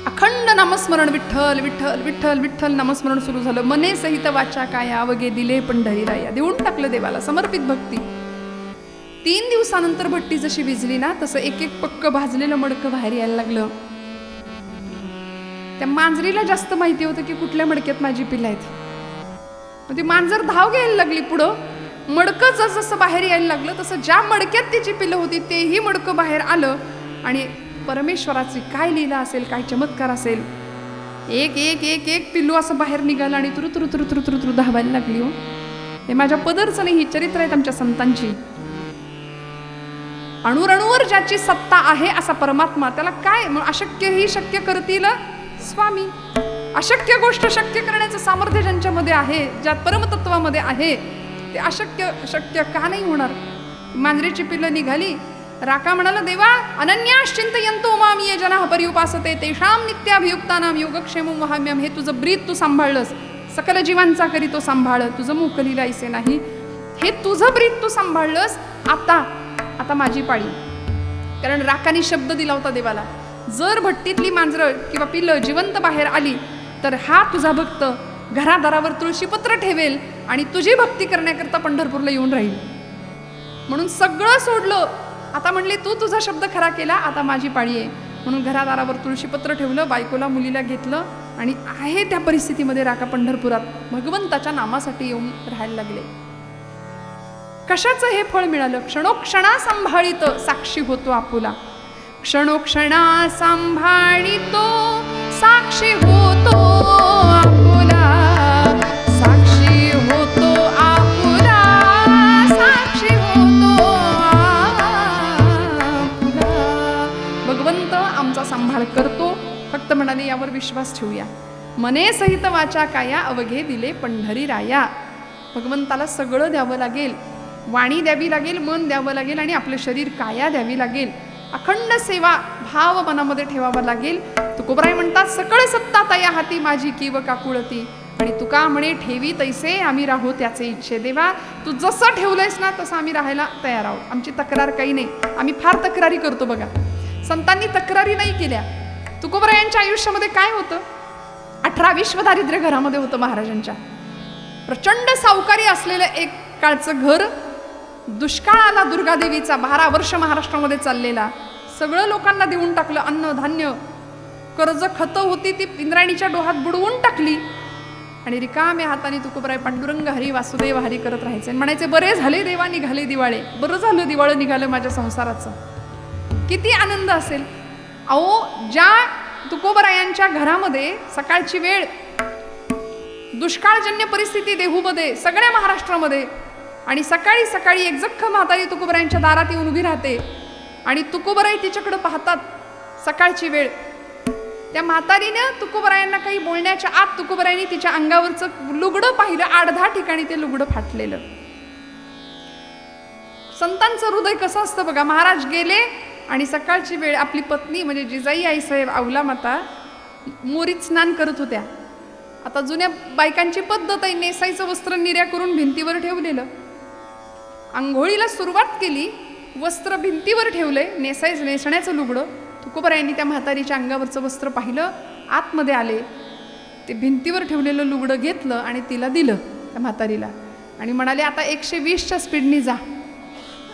अखंड नामस्मरण, विठ्ठल विठ्ठल विठ्ठल विठ्ठल नामस्मरण सुरू झालं. मने सहित वाचा काया अवघे दिले पंढरीला या. देऊन टाकलं देवाला समर्पित भक्ती. 3 दिवसानंतर भट्टी जशी विझली ना तसं एक एक पक्क भाजलेलं मडकं बाहेर यायला लागलं. त्या मांजरीला जास्त माहिती होतं की कुठल्या मडक्यात माझी पिलं आहेत. मग ती मांजर धाव घ्यायला लागली पुढं. मडकं जसं बाहेर यायला लागलं तसं ज्या मडक्यात तिची पिलं होती तेही मडकं बाहेर आलं. आणि परमेश्वराची काय लीला असेल, काय चमत्कार असेल. एक एक एक एक पिल्लू असं बाहेर निघालं आणि तुरु तुरु तुरु तुरु तुरु तुरु धावायला लागली. हो, हे माझ्या पदरचं नाही, ही चरित्र आहेत आमच्या संतांची. अणुरणूवर ज्याची सत्ता आहे असा परमात्मा, त्याला काय मग अशक्य ही शक्य करतील स्वामी. अशक्य गोष्ट शक्य करण्याचं सामर्थ्य ज्यांच्यामध्ये आहे, ज्या परमतत्वामध्ये आहे, ते अशक्य शक्य का नाही होणार. मांजरीची पिल्लं निघाली राका म्हणाला, देवा अनन्याश्चिंतयन्तो माम ये जनाः पर्युपासते तेषां नित्याभियुक्तानां योगक्षेमं वहाम्यहम्. हे तुझं ब्रीद तू सांभाळलंस, सकल जीवांचा करी तो सांभाळ, तुझं मोकलीला ऐसे नाही. हे तुझं ब्रीद तू सांभाळलंस, आता माझी पाळी. कारण राकाने शब्द दिला होता देवाला, जर भट्टीतली मांजरं किंवा पिल्लं जिवंत बाहेर आली तर हा तुझा भक्त घरादारावर तुळशीपत्र ठेवेल आणि तुझी भक्ती करण्याकरता पंढरपूरला येऊन राहील. म्हणून सगळं सोडलं. आता म्हणले तू तुझा शब्द खरा केला, आता माझी पाळी आहे. म्हणून घरादारावर तुळशीपत्र ठेवलं, बायकोला मुलीला घेतलं आणि आहे त्या परिस्थितीमध्ये राका पंढरपुरात भगवंताच्या नामासाठी येऊन राहायला लागले. कशाचं हे फळ मिळालं? क्षणोक्षणा सांभाळित साक्षी होतो आपुला. क्षणोक्षणा सांभाळितो साक्षी होतो आपुला, साक्षी होतो आपुला, साक्षी होतो आपुला. भगवंत आमचा सांभाळ करतो, फक्त म्हणाले यावर विश्वास ठेवूया. मने सहित वाचा काया अवघे दिले पंढरी राया. भगवंताला सगळं द्यावं लागेल, वाणी द्यावी लागेल, मन द्यावं लागेल आणि आपलं शरीर काया द्यावी लागेल. अखंड सेवा भाव मनामध्ये ठेवावा लागेल. तुकोबराय म्हणतात, सकळ सत्ता तया हाती माझी कीव काकुळती. आणि तुका म्हणे ठेवी तैसे आम्ही राहू त्याचे इच्छे. देवा तू जसं ठेवलंयस ना तसं आम्ही राहायला तयार आहोत. आमची तक्रार काही नाही. आम्ही फार तक्रारी करतो बघा. संतांनी तक्रारी नाही केल्या. तुकोबरायांच्या आयुष्यामध्ये काय होतं? 18 विश्वदारिद्र्य घरामध्ये होतं महाराजांच्या. प्रचंड सावकारी असलेलं एक काळचं घर. दुष्काळ आला दुर्गादेवीचा, 12 वर्ष महाराष्ट्रामध्ये चाललेला. सगळं लोकांना देऊन टाकलं, अन्न धान्य, कर्ज खतं होती ती इंद्रायणीच्या डोहात बुडवून टाकली. आणि रिकाम्या हाताने तुकोबराय पांडुरंग हरी वासुदेव हरी करत राहायचे. म्हणायचे, बरे झाले देवा निघाले दिवाळे, बरं झालं दिवाळं निघालं माझ्या संसाराचं. किती आनंद असेल. अहो, ज्या तुकोबरायांच्या घरामध्ये सकाळची वेळ, दुष्काळजन्य परिस्थिती देहूमध्ये, सगळ्या महाराष्ट्रामध्ये, आणि सकाळी सकाळी एक जख्ख म्हातारी तुकोबरायांच्या दारात येऊन उभी राहते आणि तुकोबराई तिच्याकडे पाहतात. सकाळची वेळ, त्या म्हातारीनं तुकोबरायांना काही बोलण्याच्या आत तुकोबरायांनी तिच्या अंगावरचं लुगडं पाहिलं. 8-10 ठिकाणी ते लुगडं फाटलेलं. संतांचं हृदय कसं असतं बघा. महाराज गेले आणि सकाळची वेळ आपली पत्नी म्हणजे जिजाई आईसाहेब अवला माता मोरीत स्नान करत होत्या. आता जुन्या बायकांची पद्धत आहे, नेसायचं वस्त्र निर्या करून भिंतीवर ठेवलेलं. आंघोळीला सुरुवात केली, वस्त्र भिंतीवर ठेवलंय, नेसण्याचं लुगडं. तुकोबरायांनी त्या म्हातारीच्या अंगावरचं वस्त्र पाहिलं, आतमध्ये आले, ते भिंतीवर ठेवलेलं लुगडं घेतलं आणि तिला दिलं त्या म्हातारीला आणि म्हणाले, आता 120च्या स्पीडनी जा,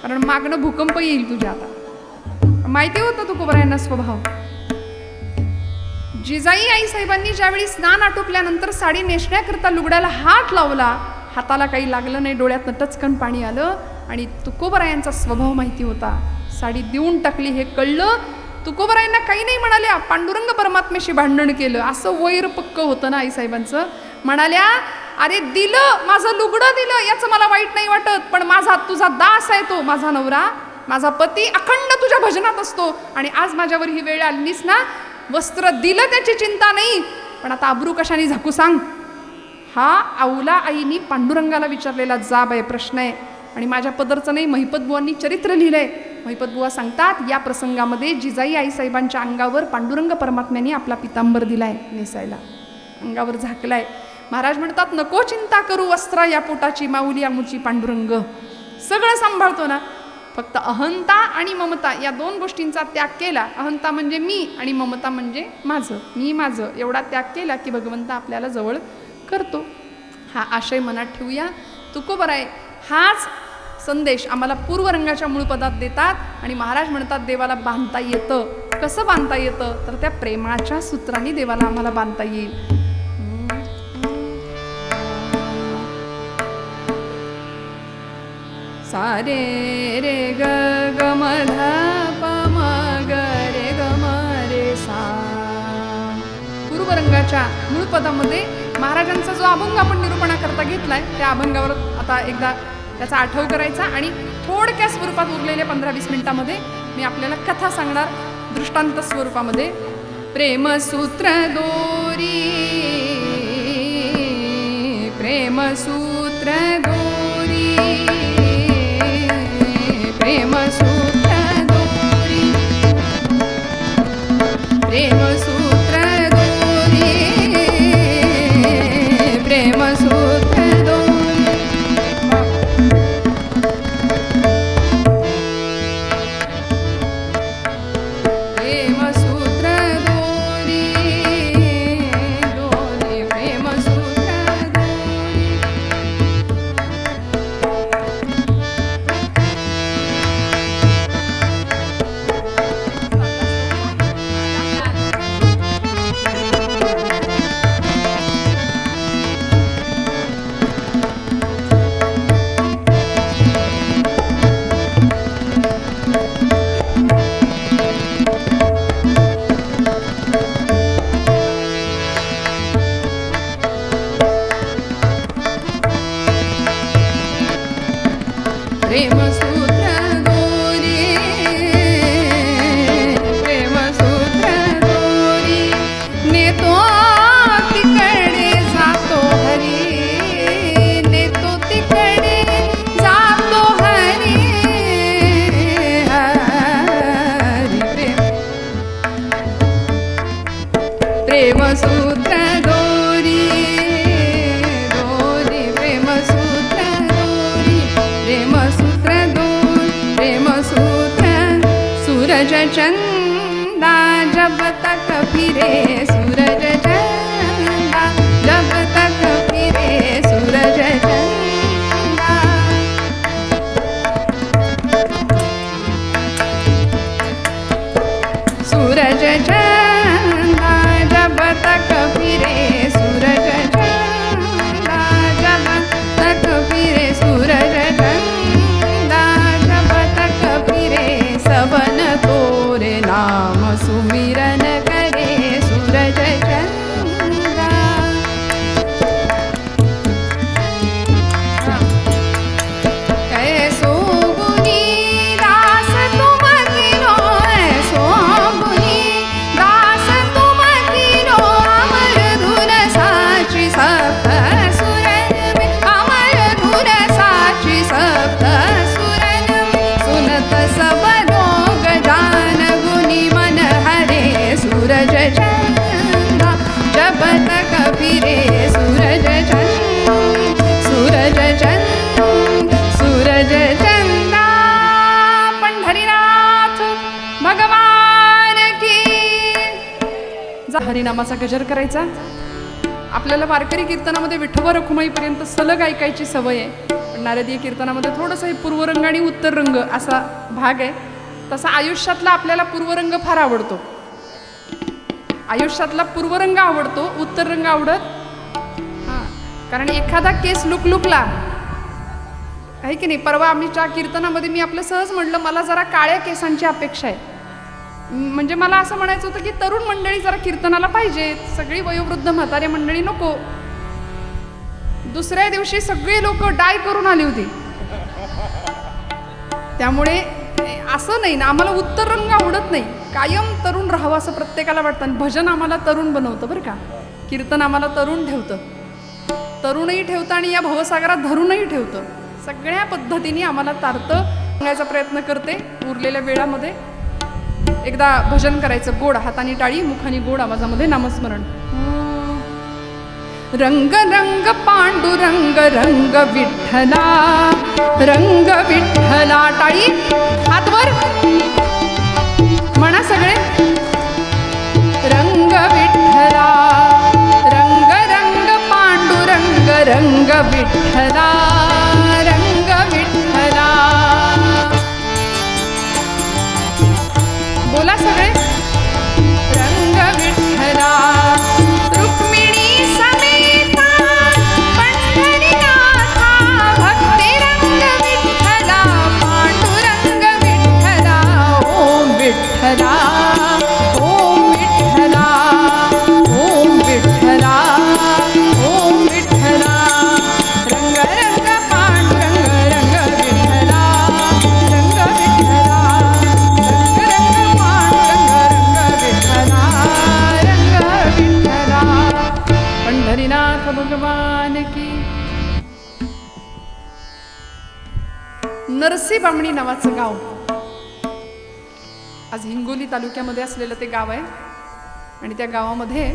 कारण मागणं भूकंप येईल तुझ्या. आता माहिती होतं तुकोबरायांना स्वभाव. जिजाई आईसाहेबांनी ज्यावेळी स्नान आटोपल्यानंतर साडी नेसण्याकरता लुगड्याला हात लावला, हाताला काही लागलं नाही, डोळ्यातनं टचकन पाणी आलं आणि तुकोबरायांचा स्वभाव माहिती होता. साडी देऊन टाकली हे कळलं. तुकोबरायांना काही नाही म्हणाल्या, पांडुरंग परमात्म्याशी भांडण केलं असं वैर पक्क होतं ना आईसाहेबांचं. म्हणाल्या, अरे दिलं, माझं लुगडं दिलं, याचं मला वाईट नाही वाटत, पण माझा तुझा दास आहे तो, माझा नवरा, माझा पती अखंड तुझ्या भजनात असतो आणि आज माझ्यावर ही वेळ आलीस ना. वस्त्र दिलं त्याची चिंता नाही, पण आता अब्रू कशाने झाकू सांग. हा अवला आईनी पांडुरंगाला विचारलेला जाब आहे, प्रश्न आहे. आणि माझ्या पदरचं नाही, महिपत बुवांनी चरित्र लिहिलंय. महिपत बुवा सांगतात, या प्रसंगामध्ये जिजाई आईसाहेबांच्या अंगावर पांडुरंग परमात्म्याने आपला पितांबर दिलाय नेसायला, अंगावर झाकलाय. महाराज म्हणतात, नको चिंता करू वस्त्रा या पोटाची, माऊली आमुची पांडुरंग सगळं सांभाळतो ना. फक्त अहंता आणि ममता या 2 गोष्टींचा त्याग केला. अहंता म्हणजे मी आणि ममता म्हणजे माझं, मी माझं, एवढा त्याग केला की भगवंत आपल्याला जवळ करतो. हा आशय मनात ठेवूया. तुकोबराय हाच संदेश आम्हाला पूर्वरंगाच्या मूळपदात देतात आणि महाराज म्हणतात, देवाला बांधता येतं. कसं बांधता येतं? तर त्या प्रेमाच्या सूत्रांनी देवाला आम्हाला बांधता येईल. सारे रे ग ग म ध प म ग रे ग म रे सा. पूर्वरंगाच्या मूळ पदामध्ये महाराजांचा जो अभंग आपण निरूपणाकरता घेतलाय त्या अभंगावर आता एकदा त्याचा आठव करायचा आणि थोडक्या स्वरूपात उरलेल्या 15-20 मिनिटांमध्ये मी आपल्याला कथा सांगणार दृष्टांत स्वरूपामध्ये. प्रेमसूत्र दोरी, प्रेमसूत्र दोरी, प्रेमसूत्र दोरी. प्रेमसूत्र दोरी प्रेमसूत्र चंदा जब तक फिरे सूरज चंदा जब तक फिरे सूरज चंदा सूरज चंदा जब तक फिरे सूरज चंदा जब तक फिरे सूरज चंदा जब तक फिरे सबन तोरे नाम सुमिरन करे सूरज चंदा कैसो गुनी दास तुम किनो ऐसो गुनी दास तुम किनो अमर धुन साची सप्त सुरन में अमर धुन साची सप्त सुरन में सुनत सब सूरज चंदा जब तक फिरे सूरज चंदा सूरज चंदा सूरज चंदा पंढरीनाथ भगवान की हरिनामाचा गजर करायचा. आपल्याला वारकरी कीर्तनामध्ये विठोबा रखुमाईपर्यंत सलग ऐकायची सवय आहे, पण नारदीय कीर्तनामध्ये थोडंसं हे पूर्वरंग आणि उत्तररंग असा भाग आहे. तसा आयुष्यातला आपल्याला पूर्वरंग फार आवडतो, आयुष्यातला पूर्वरंग आवडतो, उत्तर रंग आवडत. कारण एखादा केस लुकलुकला आहे की नाही. परवा आम्हीच्या कीर्तनामध्ये मी आपलं सहज म्हटलं मला जरा काळ्या केसांची अपेक्षा आहे. म्हणजे मला असं म्हणायचं होतं की तरुण मंडळी जरा कीर्तनाला पाहिजेत, सगळी वयोवृद्ध म्हातारे मंडळी नको. दुसऱ्या दिवशी सगळे लोक डाय करून आली होती. त्यामुळे असं नाही ना, आम्हाला उत्तर रंग आवडत नाही, कायम तरुण राहावं असं प्रत्येकाला वाटतं. आणि भजन आम्हाला तरुण बनवतं बरं का, कीर्तन आम्हाला तरुण ठेवतं, तरुणही ठेवतं आणि या भवसागरात धरूनही ठेवतं. सगळ्या पद्धतीने आम्हाला तारतं सांगायचा प्रयत्न करते. उरलेल्या वेळामध्ये एकदा भजन करायचं, गोड हाताने टाळी मुखाने गोड आवाजामध्ये नामस्मरण. रंग रंग पांडुरंग रंग विठ्ठला रंग विठ्ठला, टाळी हातवर म्हणा सगळे. रंग विठ्ठला रंग रंग पांडुरंग रंग विठ्ठला रंग विठ्ठला. बोला सगळे. रंग विठ्ठला रुक्मिणी समेता पंढरीनाथा भक्ती रंग विठ्ठला पांडुरंग विठ्ठला. ओम विठ्ठला ओम विठ्ठला ओम विठ्ठला ओम विठ्ठला. रंग रंग पांडुरंग रंग विठ्ठला रंग विठ्ठला रंग रंग पांडुरंग रंग विठ्ठला रंग विठ्ठला. पंढरीनाथ भगवान की. नरसी बामणी नावाचं गाव आज हिंगोली तालुक्यामध्ये असलेलं ते गाव आहे. आणि त्या गावामध्ये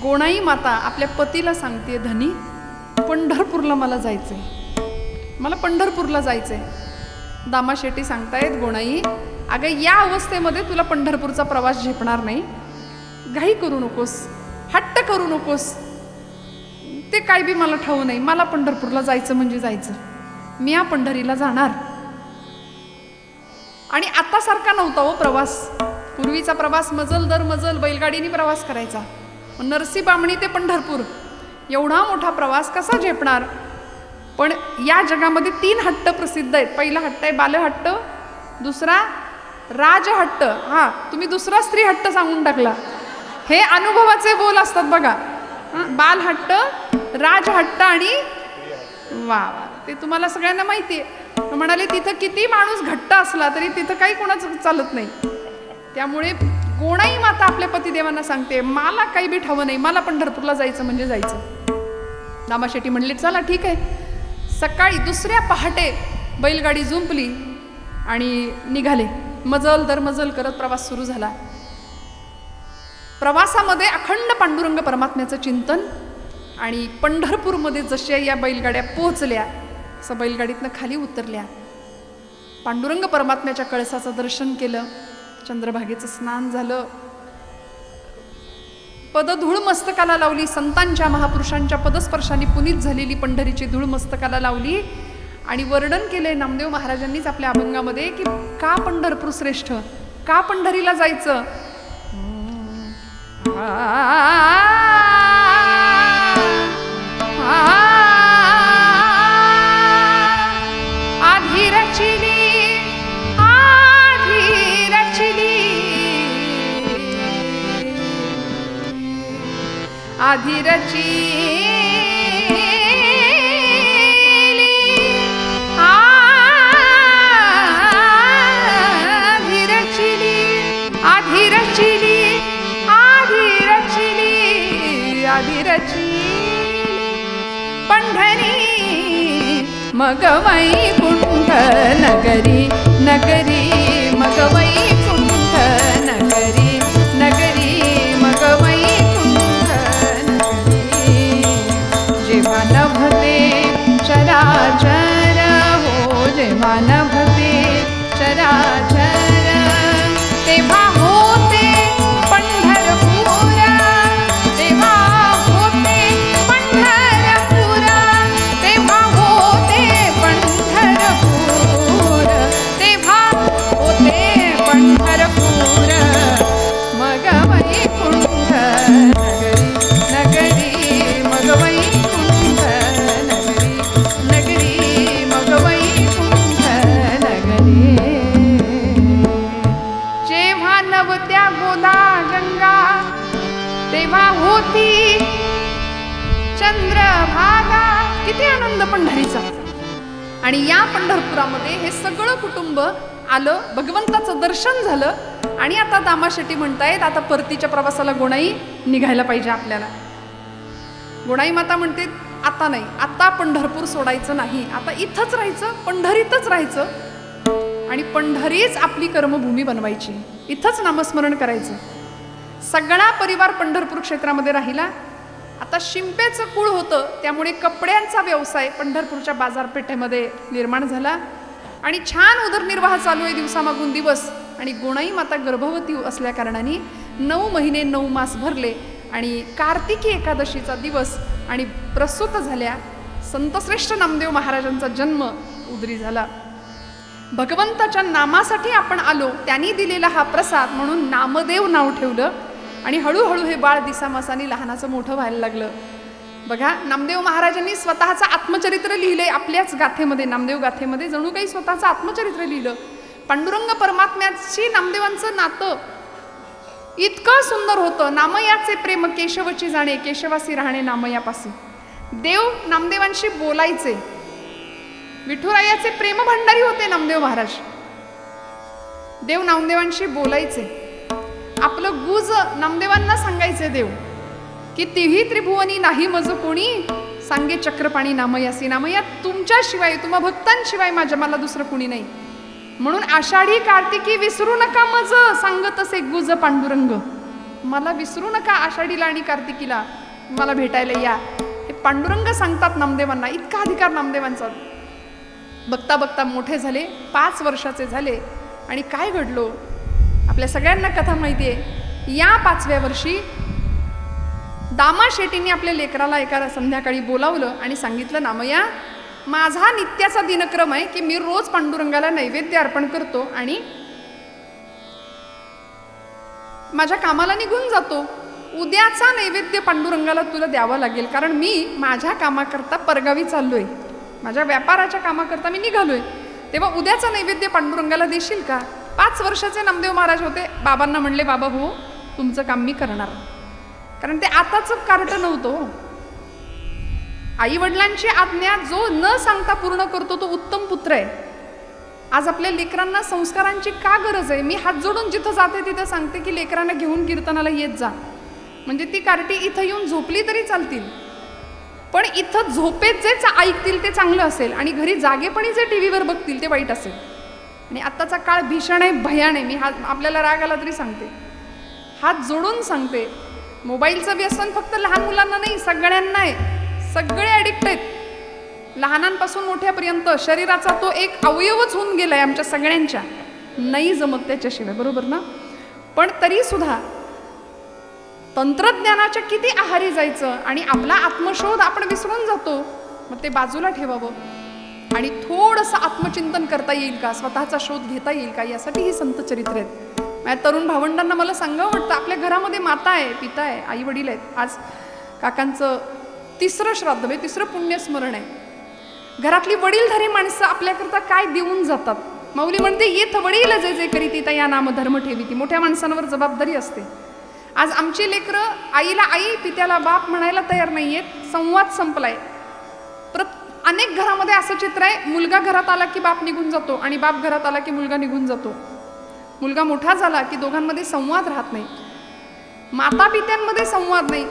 गोणाई माता आपल्या पतीला सांगते, धनी पंढरपूरला मला जायचंय, मला पंढरपूरला जायचंय. दामा शेट्टी सांगतायत, गोणाई अगं या अवस्थेमध्ये तुला पंढरपूरचा प्रवास झेपणार नाही, घाई करू नकोस, हट्ट करू नकोस, ते काय बी मला ठाऊ नाही, मला पंढरपूरला जायचं म्हणजे जायचं, मी या पंढरीला जाणार. आणि आता सारखा नव्हता हो प्रवास. पूर्वीचा प्रवास मजल दर मजल बैलगाडीने प्रवास करायचा. नरसी बामणी ते पंढरपूर एवढा मोठा प्रवास कसा झेपणार. पण या जगामध्ये 3 हट्ट प्रसिद्ध आहेत. पहिला हट्ट आहे बालहट्ट, दुसरा राजहट्ट. हा, तुम्ही दुसरा स्त्री हट्ट सांगून टाकला. हे अनुभवाचे बोल असतात बघा. बालहट्ट, राजहट्ट आणि वा वा, ते तुम्हाला सगळ्यांना माहिती आहे. म्हणाले तिथं किती माणूस घट्ट असला तरी तिथं काही कोणाचं चालत नाही. त्यामुळे गोणाई माता आपल्या पतिदेवांना सांगते, मला काही बी ठावं नाही, मला पंढरपूरला जायचं म्हणजे जायचं. दामा शेट्टी म्हणले, चला ठीक आहे. सकाळी दुसऱ्या पहाटे बैलगाडी जुंपली आणि निघाले. मजल दर मजल करत प्रवास सुरू झाला. प्रवासामध्ये अखंड पांडुरंग परमात्म्याचं चिंतन. आणि पंढरपूरमध्ये जशा या बैलगाड्या पोहोचल्या, असं बैलगाडीतनं खाली उतरल्या, पांडुरंग परमात्म्याच्या कळसाचं दर्शन केलं, चंद्रभागेचं स्नान झालं, पदधूळ मस्तकाला लावली. संतांच्या महापुरुषांच्या पदस्पर्शाने पुनीत झालेली पंढरीची धूळ मस्तकाला लावली. आणि वर्णन केले नामदेव महाराजांनीच आपल्या अभंगामध्ये की का पंढरपूर श्रेष्ठ, का पंढरीला जायचं. आधी रचिली, आधी रचिली, आधी रचिली, आधी रचिली, आधी रचिली, आधी रचिली, आधी रचिली पंढरी मग वैकुंठ नगरी, नगरी मग वैकुंठ नगरी, नगरी मग वैकुंठ नगरी. जेव्हा नभते चराचर हो, जेव्हा नभते चराचर, तेव्हा होते पंढरपूर, तेव्हा होते पंढरपूर, तेव्हा होते पंढरपूर, तेव्हा होते पंढरपूर मग वैकुंठ नगरी, नगरी मग वैकुंठ नगरी, नगरी मग वैकुंठ नगरी. जेव्हा नवत्या गोदा गंगा, तेव्हा होती चंद्रभागा. किती आनंद पंढरीचा. आणि या पंढरपुरामध्ये हे सगळं कुटुंब आलं, भगवंताचं दर्शन झालं. आणि आता दामा शेट्टी म्हणतायत, आता परतीच्या प्रवासाला गोणाई निघायला पाहिजे आपल्याला. गोणाई माता म्हणते, आता नाही, आता पंढरपूर सोडायचं नाही, आता इथंच राहायचं, पंढरीतच राहायचं. आणि पंढरीच आपली कर्मभूमी बनवायची, इथंच नामस्मरण करायचं. सगळा परिवार पंढरपूर क्षेत्रामध्ये राहिला. आता शिंपेचं कुळ होतं, त्यामुळे कपड्यांचा व्यवसाय पंढरपूरच्या बाजारपेठेमध्ये निर्माण झाला. आणि छान उदरनिर्वाह चालू आहे दिवसामागून दिवस. आणि गोणाई माता गर्भवती असल्या कारणाने 9 महिने 9 मास भरले. आणि कार्तिकी एकादशीचा दिवस आणि प्रसूत झाल्या. संतश्रेष्ठ नामदेव महाराजांचा जन्म उदरी झाला. भगवंताच्या नामासाठी आपण आलो, त्यांनी दिलेला हा प्रसाद म्हणून नामदेव नाव ठेवलं. आणि हळूहळू हे बाळ दिसामासानी लहानाचं मोठं व्हायला लागलं. बघा, नामदेव महाराजांनी स्वतःचं आत्मचरित्र लिहिलंय आपल्याच गाथेमध्ये, नामदेव गाथेमध्ये जणू काही स्वतःचं आत्मचरित्र लिहिलं. पांडुरंग परमात्म्याशी नामदेवांचं नातं इतकं सुंदर होतं. नामयाचे प्रेम केशवची जाणे, केशवासी राहणे नामयापासी. देव नामदेवांशी बोलायचे. विठुरायाचे प्रेम भंडारी होते नामदेव महाराज. देव नामदेवांशी बोलायचे. आपलं गुज नामदेवांना सांगायचे देव, की तिही त्रिभुवनी नाही मज कोणी, सांगे चक्रपाणी नामयासी. नामया तुमच्याशिवाय, तुम्हा भक्तांशिवाय मला दुसरं कोणी नाही. म्हणून आषाढी कार्तिकी विसरू नका मज, सांगत असे गुज पांडुरंग. मला विसरू नका आषाढीला आणि कार्तिकीला मला भेटायला या, हे पांडुरंग सांगतात नामदेवांना. इतका अधिकार नामदेवांचा. बघता बघता मोठे झाले, 5 वर्षाचे झाले. आणि काय घडलो आपल्या सगळ्यांना कथा माहिती आहे. या 5व्या वर्षी दामा शेट्टींनी आपल्या लेकराला एका संध्याकाळी बोलावलं आणि सांगितलं, नामया माझा नित्याचा दिनक्रम आहे की मी रोज पांडुरंगाला नैवेद्य अर्पण करतो आणि माझ्या कामाला निघून जातो. उद्याचा नैवेद्य पांडुरंगाला तुला द्यावा लागेल, कारण मी माझ्या कामाकरता परगावी चाललोय, माझ्या व्यापाराच्या कामाकरता मी निघालोय. तेव्हा उद्याचा नैवेद्य पांडुरंगाला देशील का? 5 वर्षाचे नामदेव महाराज होते. बाबांना म्हणले, बाबा हो तुमचं काम मी करणार. कारण ते आताच कार्ट नव्हतं. आई वडिलांची आज्ञा जो न सांगता पूर्ण करतो तो उत्तम पुत्र आहे. आज आपल्या लेकरांना संस्कारांची का गरज आहे? मी हात जोडून जिथं जाते तिथं सांगते की लेकरांना घेऊन कीर्तनाला येत जा. म्हणजे ती कार्टी इथं येऊन झोपली तरी चालतील, पण इथं झोपेत जे ऐकतील ते चांगलं असेल आणि घरी जागेपणी जे टीव्हीवर बघतील ते वाईट असेल. आणि आत्ताचा काळ भीषण आहे, भयान आहे. मी आपल्याला राग आला तरी सांगते, हात जोडून सांगते, मोबाईलचं व्यसन फक्त लहान मुलांना नाही सगळ्यांना आहे. सगळे ॲडिक्ट आहेत, लहानांपासून मोठ्यापर्यंत. शरीराचा तो एक अवयवच होऊन गेलाय आमच्या सगळ्यांच्या. नाही जमत त्याच्याशिवाय, बरोबर ना? पण तरी सुद्धा तंत्रज्ञानाच्या किती आहारी जायचं आणि आपला आत्मशोध आपण विसरून जातो. मग ते बाजूला ठेवावं आणि थोडंसं आत्मचिंतन करता येईल का, स्वतःचा शोध घेता येईल का, यासाठी ही संत चरित्र आहेत. माझ्या तरुण भावंडांना मला सांगावं वाटतं, आपल्या घरामध्ये माता आहे, पिता आहे, आई वडील आहेत. आज काकांचं 3रं श्राद्ध म्हणजे 3रं पुण्यस्मरण आहे. घरातली वडीलधारी माणसं आपल्याकरता काय देऊन जातात. माऊली म्हणते, येथ वडील जे जे करीती त्या नाम धर्म ठेवीती. मोठ्या माणसांवर जबाबदारी असते. आज आमची लेकरं आईला आई पित्याला बाप म्हणायला तयार नाहीयेत. संवाद संपलाय. अनेक घरामध्ये असं चित्र आहे, मुलगा घरात आला की बाप निघून जातो आणि बाप घरात आला की मुलगा निघून जातो. मुलगा मोठा झाला की दोघांमध्ये संवाद राहत नाही, माता पित्यांमध्ये संवाद नाही,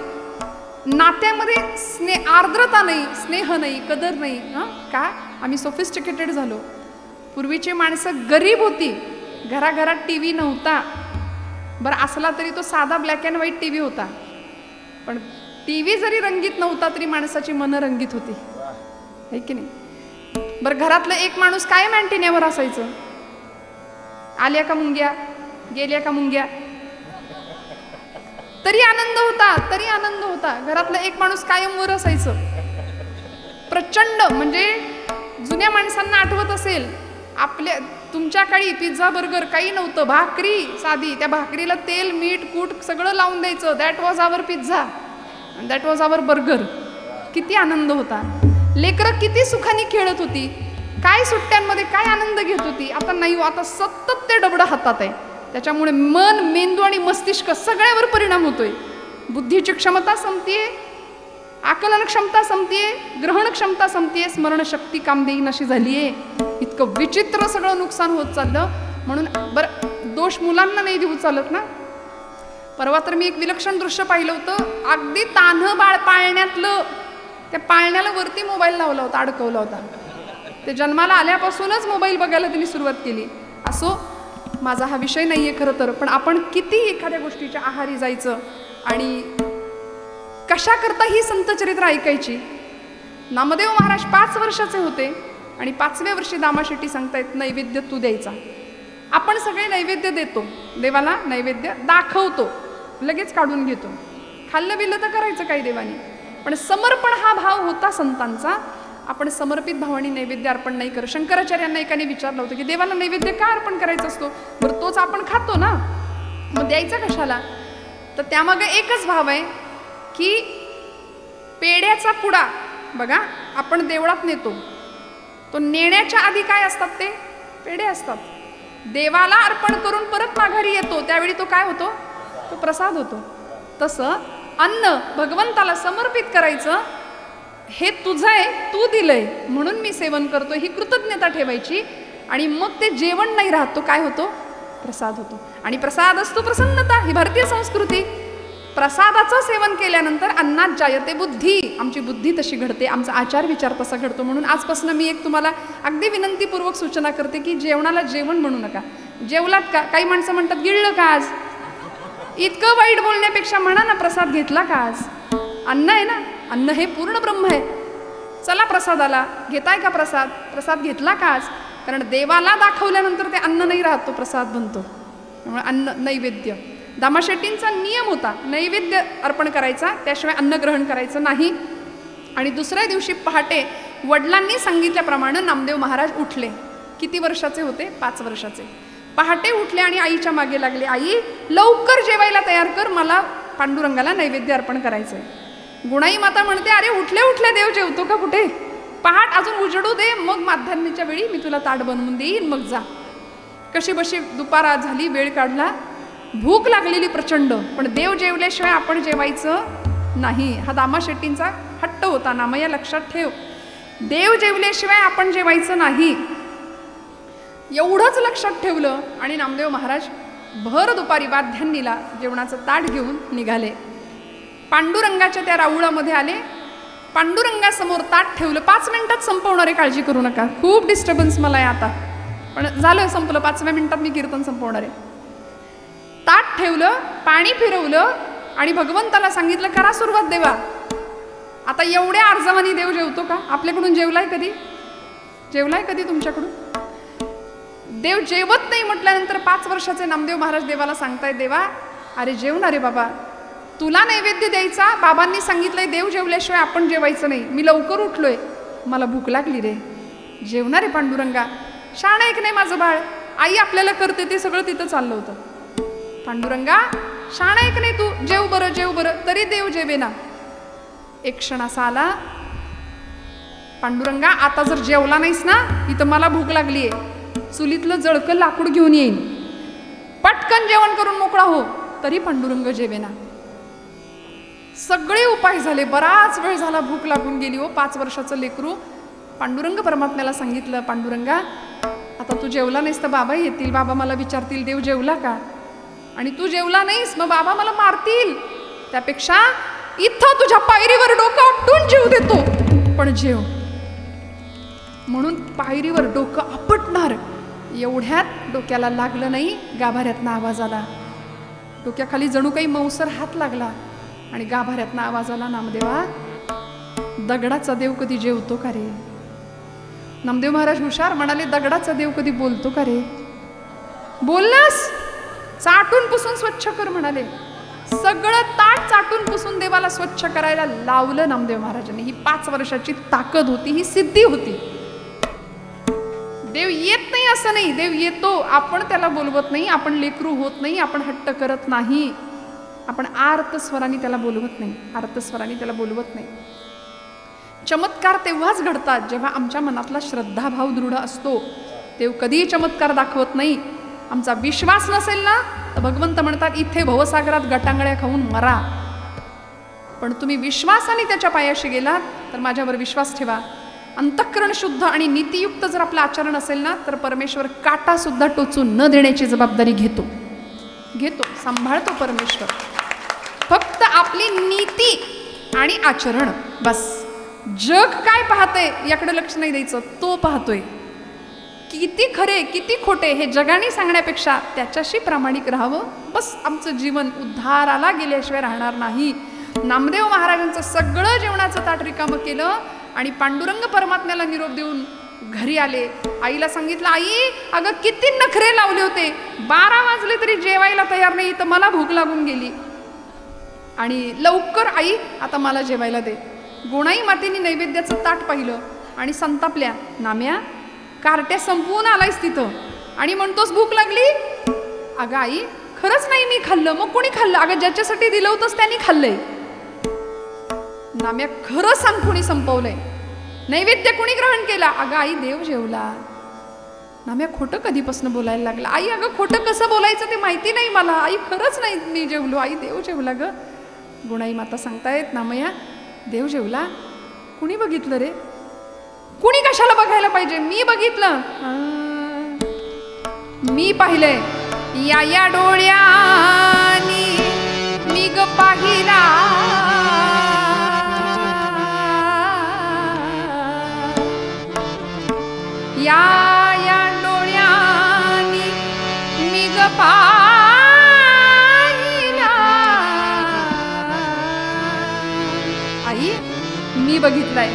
नात्यामध्ये आर्द्रता नाही, स्नेह नाही, कदर नाही. का? आम्ही सोफिस्टिकेटेड झालो. पूर्वीची माणसं गरीब होती, घराघरात टीव्ही नव्हता. बरं असला तरी तो साधा ब्लॅक अँड व्हाईट टीव्ही होता, पण टीव्ही जरी रंगीत नव्हता तरी माणसाची मनं रंगीत होती, है की नाही? बरं घरातलं एक माणूस कायम अँटिन्यावर असायचं. आल्या का मुंग्या, गेल्या का मुंग्या, तरी आनंद होता, तरी आनंद होता. घरातला एक माणूस कायम वर असायचं. प्रचंड म्हणजे जुन्या माणसांना आठवत असेल, आपल्या तुमच्या काळी पिझ्झा बर्गर काही नव्हतं, भाकरी साधी, त्या भाकरीला तेल मीठ कूट सगळं लावून द्यायचं. That was our pizza, that was our burger. किती आनंद होता. लेकरं किती सुखाने खेळत होती, काय सुट्ट्यांमध्ये काय आनंद घेत होती. आता नाही, आता सतत ते डबडं हातात आहे. त्याच्यामुळे मन, मेंदू आणि मस्तिष्क सगळ्यावर परिणाम होतोय. बुद्धीची क्षमता संपतीये, आकलन क्षमता संपतीये, ग्रहण क्षमता संपतीये, स्मरणशक्ती कामदेईन अशी झालीये. इतकं विचित्र सगळं नुकसान होत चाललं. म्हणून बरं दोष मुलांना नाही देऊ चालत ना. परवा तर मी एक विलक्षण दृश्य पाहिलं होतं. अगदी तान्ह बाळ पाळण्यातलं, त्या पाळण्याला वरती मोबाईल लावला होता, अडकवला होता. ते जन्माला आल्यापासूनच मोबाईल बघायला त्यांनी सुरुवात केली. असो, माझा हा विषय नाही आहे खरं तर, पण आपण किती एखाद्या गोष्टीच्या आहारी जायचं आणि कशा करता ही संत चरित्र ऐकायची. नामदेव महाराज 5 वर्षाचे होते आणि 5व्या वर्षी दामा शेट्टी सांगतायत, नैवेद्य तू द्यायचा. आपण सगळे नैवेद्य देतो, देवाला नैवेद्य दाखवतो, लगेच काढून घेतो. खाल्लं बिल्लं तर करायचं काही देवानी, पण समर्पण हा भाव होता संतांचा. आपण समर्पित भावाने नैवेद्य अर्पण नाही करत. शंकराचार्यांना एकाने विचारलं होतं की देवाला नैवेद्य का अर्पण करायचा असतो? बरं तोच आपण खातो ना, मग द्यायचा कशाला? तर त्यामागे एकच भाव आहे की पेड्याचा पुडा बघा आपण देवळात नेतो, तो नेण्याच्या आधी काय असतात? ते पेढे असतात. देवाला अर्पण करून परत माघारी येतो त्यावेळी तो काय होतो? तो प्रसाद होतो. तसं अन्न भगवंताला समर्पित करायचं. हे तुझं आहे, तू दिलंय म्हणून मी सेवन करतो, ही कृतज्ञता ठेवायची. आणि मग ते जेवण नाही राहत, तो काय होतो? प्रसाद होतो. आणि प्रसाद असतो प्रसन्नता. ही भारतीय संस्कृती. प्रसादाचं सेवन केल्यानंतर अन्नात जायते बुद्धी, आमची बुद्धी तशी घडते, आमचा आचार विचार तसा घडतो. म्हणून आजपासून मी एक तुम्हाला अगदी विनंतीपूर्वक सूचना करते की जेवणाला जेवण म्हणू नका. जेवलात का? काही माणसं म्हणतात गिळलं का आज? इतकं वाईट बोलण्यापेक्षा म्हणा ना प्रसाद घेतला का आज? अन्न आहे ना, अन्न हे पूर्ण ब्रह्म आहे. चला प्रसादाला, घेताय का प्रसाद? प्रसाद घेतला का आज? कारण देवाला दाखवल्यानंतर ते अन्न नाही राहत, तो प्रसाद बनतो. त्यामुळे अन्न नैवेद्य, दामाशेट्टींचा नियम होता नैवेद्य अर्पण करायचा, त्याशिवाय अन्न ग्रहण करायचं नाही. आणि दुसऱ्या दिवशी पहाटे वडिलांनी सांगितल्याप्रमाणे नामदेव महाराज उठले. किती वर्षाचे होते? 5 वर्षाचे. पहाटे उठले आणि आईच्या मागे लागले, आई लवकर जेवायला तयार कर, मला पांडुरंगाला नैवेद्य अर्पण करायचंय. गुणाई माता म्हणते, अरे उठल्या उठल्या देव जेवतो का कुठे? पहाट अजून उजडू दे, मग माध्यान्हीच्या वेळी मी तुला ताट बनवून देईन, मग जा. कशी बशी दुपार झाली, वेळ काढला, भूक लागलेली प्रचंड, पण देव जेवल्याशिवाय आपण जेवायचं नाही. हा दामाशेट्टींचा हट्ट होता. नामया लक्षात ठेव, देव जेवल्याशिवाय आपण जेवायचं नाही. एवढंच लक्षात ठेवलं आणि नामदेव महाराज भर दुपारी वाध्यान्नीला जेवणाचं ताट घेऊन निघाले. पांडुरंगाच्या त्या राऊळामध्ये आले. पांडुरंगासमोर ताट ठेवलं. 5 मिनिटात संपवणार आहे, काळजी करू नका. खूप डिस्टर्बन्स मला आहे आता, पण झालं, संपलं. 5व्या मिनिटात मी कीर्तन संपवणार आहे. ताट ठेवलं, पाणी फिरवलं आणि भगवंताला सांगितलं, करा सुरुवात देवा. आता एवढ्या अर्जवानी देव जेवतो का? आपल्याकडून जेवलाय कधी? जेवलाय कधी तुमच्याकडून? देव जेवत नाही म्हटल्यानंतर 5 वर्षाचे नामदेव महाराज देवाला सांगतायत, देवा अरे जेवणार रे बाबा, तुला नैवेद्य द्यायचा, बाबांनी सांगितलंय देव जेवल्याशिवाय आपण जेवायचं नाही. मी लवकर उठलोय, मला भूक लागली रे, जेवणार रे पांडुरंगा. शाण ऐक नाही माझं बाळ, आई आपल्याला करते ते सगळं तिथं चाललं होतं. पांडुरंगा शाण ऐक नाही तू, जेव बरं जेव बरं. तरी देव जेवे ना. एक क्षण असा आला, पांडुरंगा आता जर जेवला नाहीस ना, इथं मला भूक लागलीये, चुलीतलं जळकं लाकूड घेऊन येईन, पटकन जेवण करून मोकळा हो. तरी पांडुरंग जेवेना. सगळे उपाय झाले, बराच वेळ झाला, भूक लागून गेली. 5 वर्षाचं लेकरू. पांडुरंग परमात्म्याला सांगितलं, पांडुरंगा आता तू जेवला नाहीस तर बाबा येतील, बाबा मला विचारतील देव जेवला का? आणि तू जेवला नाहीस मग बाबा मला मारतील, त्यापेक्षा इथं तुझ्या पायरीवर डोकं आपटून जीव देतो, पण जेव. म्हणून पायरीवर डोकं आपटणार. एवढ्यात डोक्याला लागलं नाही, गाभाऱ्यातनं आवाज आला. डोक्याखाली जणू काही मौसर हात लागला आणि गाभाऱ्यातनं आवाज आला, नामदेवा दगडाचा देव कधी जेवतो का रे? नामदेव महाराज हुशार, म्हणाले, दगडाचा देव कधी बोलतो का रे? बोललास, चाटून पुसून स्वच्छ कर म्हणाले. सगळं ताट चाटून पुसून देवाला स्वच्छ करायला लावलं नामदेव महाराजांनी. ही 5 वर्षाची ताकद होती, ही सिद्धी होती. देव येत नाही असं नाही, देव येतो, आपण त्याला बोलवत नाही, आपण लेकरू होत नाही, आपण हट्ट करत नाही, आपण आर्त स्वरांनी त्याला बोलवत नाही, आर्त स्वरांनी त्याला बोलवत नाही. चमत्कार तेव्हाच घडतात जेव्हा आमच्या मनातला श्रद्धाभाव दृढ असतो. देव कधीही चमत्कार दाखवत नाही. आमचा विश्वास नसेल ना तर भगवंत म्हणतात, इथे भवसागरात गटांगळ्या खाऊन मरा. पण तुम्ही विश्वासाने त्याच्या पायाशी गेलात तर माझ्यावर विश्वास ठेवा. अंतःकरण शुद्ध आणि नीतियुक्त जर आपलं आचरण असेल ना तर परमेश्वर काटा सुद्धा टोचून न देण्याची जबाबदारी घेतो, सांभाळतो परमेश्वर. फक्त आपली नीती आणि आचरण बस. जग काय पाहते याकडे लक्ष नाही द्यायचं, तो पाहतोय. किती खरे किती खोटे हे जगाने सांगण्यापेक्षा त्याच्याशी प्रामाणिक राहावं, बस. आमचं जीवन उद्धाराला गेल्याशिवाय राहणार नाही. नामदेव महाराजांचं सगळं जेवणाचं ताट रिकामं केलं आणि पांडुरंग परमात्म्याला निरोप देऊन घरी आले. आईला सांगितलं, आई अगं किती नखरे लावले होते, 12 वाजले तरी जेवायला तयार नाही, तर मला भूक लागून गेली आणि लवकर आई आता मला जेवायला दे. गुणाई मातेने नैवेद्याचं ताट पाहिलं आणि संतापल्या, नाम्या कार्ट्या संपवून आलायस तिथं आणि म्हणतोस भूक लागली. अगं आई खरंच नाही मी खाल्लं. मग कोणी खाल्लं? अगं ज्याच्यासाठी दिलं होतंस त्यांनी खाल्लंय. नाम्या खरं सांग, कोणी संपवलंय? नैवेद्य कोणी ग्रहण केला? अगं आई देव जेवला. नाम्या खोटं कधीपासून बोलायला लागला. आई अगं खोटं कसं बोलायचं ते माहिती नाही मला. आई खरंच नाही मी जेवलो. आई देव जेवला ग. गुणाई माता सांगतायत, नामया देव जेवला. कुणी बघितलं रे? कुणी कशाला बघायला पाहिजे? मी बघितलं, मी पाहिलंय. या डोळ्यानी मी ग पाहिला या या डोळ्यांनी मी ग पाहिला. आई मी बघितलाय.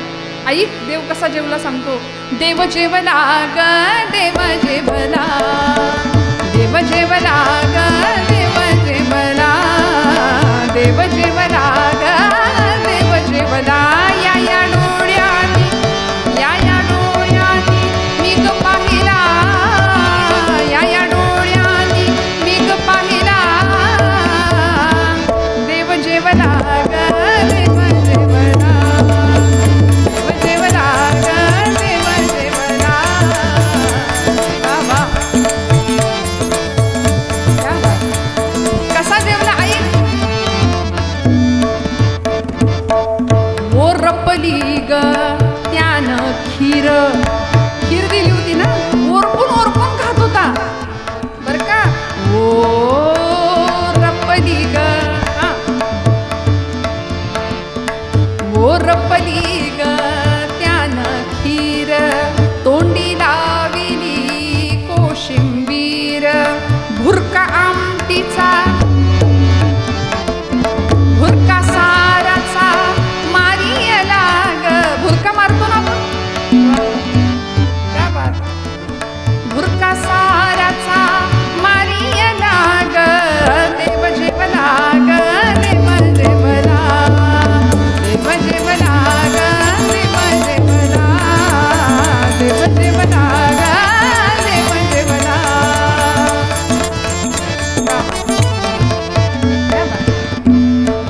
आई देव कसा जेवला सांगतो. देव जेवला ग देव जेवला, देव जेवला ग देव जेवला, देव जेवला ग देव जेवला. या या डोळ्यांनी या या डोळ्यांनी मी ग पाहिला, या या डोळ्यांनी मी ग पाहिला. देव जेवला ग देव जेवला, देव जेवला ग देव जेवला. बाबा कसा जेवला आई. ओरपली ग त्यानं खीर, खीर दिली होती ना, ओरपून ओरपून खात होता बर का. ओरपली ग ओरपली ग त्यानं खीर, तोंडी लाविली कोशिंबीर. भुरका आमटीचा भुरका साराचा मारियला ग. भुरका मारतो ना आपण, क्या बात. भुरका साराचा मारियला ग. देव जेवला ग देव जेवला, देव जेवला ग देव जेवला, देव जेवला ग देव जेवला.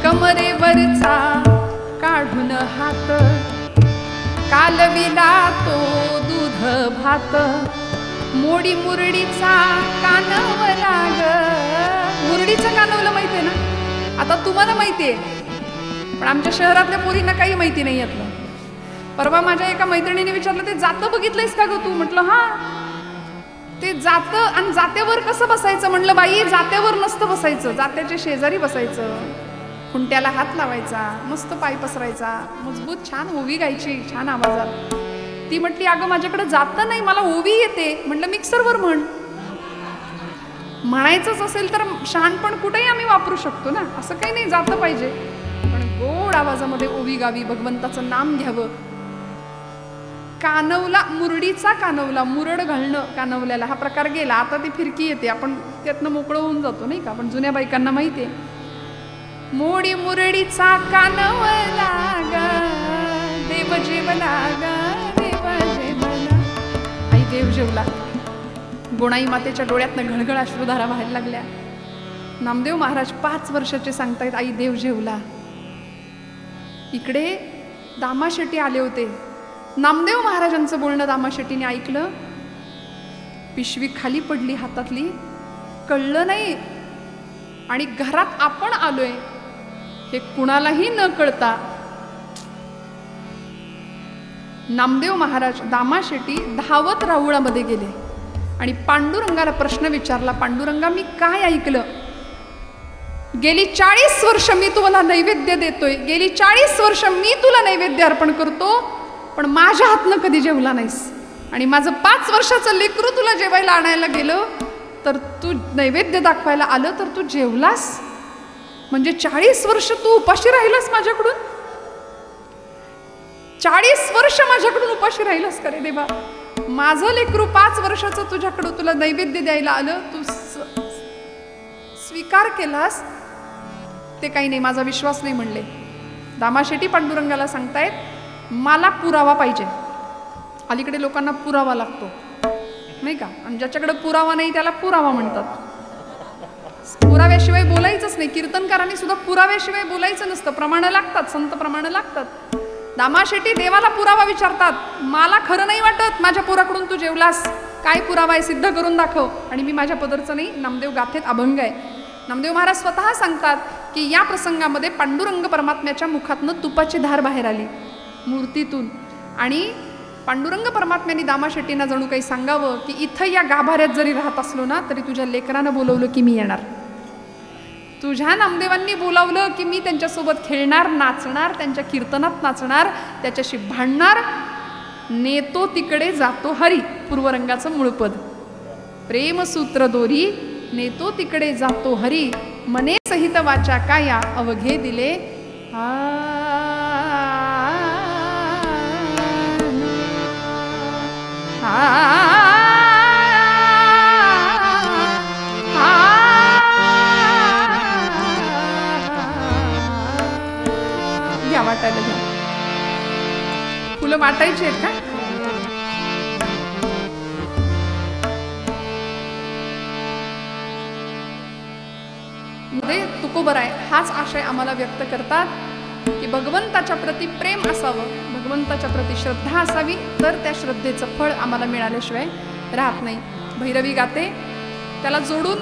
कमरेवरचा काढून हात, कालविला तो दूध भात. मोडी मुरडीचा कानवला ग. मुरडीचं कानवलं माहितीये ना. आता तुम्हाला माहितीये पण आमच्या शहरातल्या पोरींना काही माहिती नाही यातलं. परवा माझ्या एका मैत्रिणीने विचारलं ते जातं बघितलंयस का ग तू. म्हटलं हा. ते जातं आणि जात्यावर कसं बसायचं. म्हणलं बाई जात्यावर नसतं बसायचं, जात्याच्या शेजारी बसायचं. खुंट्याला हात लावायचा, मस्त पाय पसरायचा, मजबूत छान ओवी गायची छान आवाजात. ती म्हटली अगं माझ्याकडे जातं नाही, मला ओवी येते. म्हटलं मिक्सरवर म्हण. म्हणायचंच असेल तर शहाणपण कुठेही आम्ही वापरू शकतो ना, असं काही नाही जातं पाहिजे, पण गोड आवाजामध्ये ओवी गावी, भगवंताचं नाम घ्यावं. कानवला, मुरडीचा कानवला, मुरड घालणं कानवल्याला हा प्रकार गेला. आता ती फिरकी येते, आपण त्यातनं मोकळं होऊन जातो नाही का. पण जुन्या बायकांना माहिती आहे. मोडी मुरडीचा कानवला ग देव जेवला ग देव जेवला. आई देव जेवला. गोणाई मातेच्या डोळ्यातनं घळघळ अश्रुधारा व्हायला लागल्या. नामदेव महाराज 5 वर्षाचे सांगतायत आई देव जेवला. इकडे दामा शेट्टी आले होते. नामदेव महाराजांचं बोलणं दामा शेट्टीने ऐकलं. पिशवी खाली पडली हातातली, कळलं नाही. आणि घरात आपण आलोय हे कुणालाही न कळता नामदेव महाराज दामा शेट्टी धावत राहुळामध्ये गेले आणि पांडुरंगाला प्रश्न विचारला. पांडुरंगा मी काय ऐकलं. गेली 40 वर्ष मी तुला नैवेद्य देतोय, गेली 40 वर्ष मी तुला नैवेद्य अर्पण करतो, पण माझ्या हातनं कधी जेवला नाहीस. आणि माझं 5 वर्षाचं लेकरू तुला जेवायला आणायला गेलं तर तू नैवेद्य दाखवायला आलं तर तू जेवलास. म्हणजे 40 वर्ष तू उपाशी राहिलास माझ्याकडून. 40 वर्ष माझ्याकडून उपाशी राहिलास का रे देवा. माझं लेकरू 5 वर्षाचं तुझ्याकडं तुला नैवेद्य द्यायला आलं, तू स्वीकार केलास. ते काही नाही, माझा विश्वास नाही म्हणले. दामा शेट्टी पांडुरंगाला सांगतायत मला पुरावा पाहिजे. अलीकडे लोकांना पुरावा लागतो नाही का. आणि ज्याच्याकडे पुरावा नाही त्याला पुरावा म्हणतात. पुराव्याशिवाय बोलायचंच नाही. कीर्तनकारांनी सुद्धा पुराव्याशिवाय बोलायचं नसतं. प्रमाणं लागतात, संत प्रमाणं लागतात. दामा शेट्टी देवाला पुरावा विचारतात. मला खरं नाही वाटत माझ्या पोराकडून तू जेवलास, काय पुरावा आहे सिद्ध करून दाखव. आणि मी माझ्या पदरचं नाही. नामदेव गाथेत अभंग आहे. नामदेव महाराज स्वतः सांगतात की या प्रसंगामध्ये पांडुरंग परमात्म्याच्या मुखातनं तुपाची धार बाहेर आली मूर्तीतून. आणि पांडुरंग परमात्म्याने दामा शेट्टींना जणू काही सांगावं की इथं या गाभाऱ्यात जरी राहत असलो ना तरी तुझ्या लेकरानं बोलवलं की मी येणार. तुझ्या नामदेवांनी बोलावलं की मी त्यांच्यासोबत खेळणार, नाचणार, त्यांच्या कीर्तनात नाचणार, त्याच्याशी भांडणार. नेतो तिकडे जातो हरी, पूर्वरंगाचं मूळपद. प्रेमसूत्र दोरी नेतो तिकडे जातो हरी, मने सहित वाचा काया अवघे दिले. घ्या वाटायला घ्या. फुलं वाटायची आहेत का? मध्ये तुकोबर आहे, हाच आशय आम्हाला व्यक्त करतात की भगवंताच्या प्रती प्रेम असावं, भगवंताच्या प्रती श्रद्धा असावी, तर त्या श्रद्धेचं फळ आम्हाला मिळाल्याशिवाय राहत नाही. भैरवी गाते, त्याला जोडून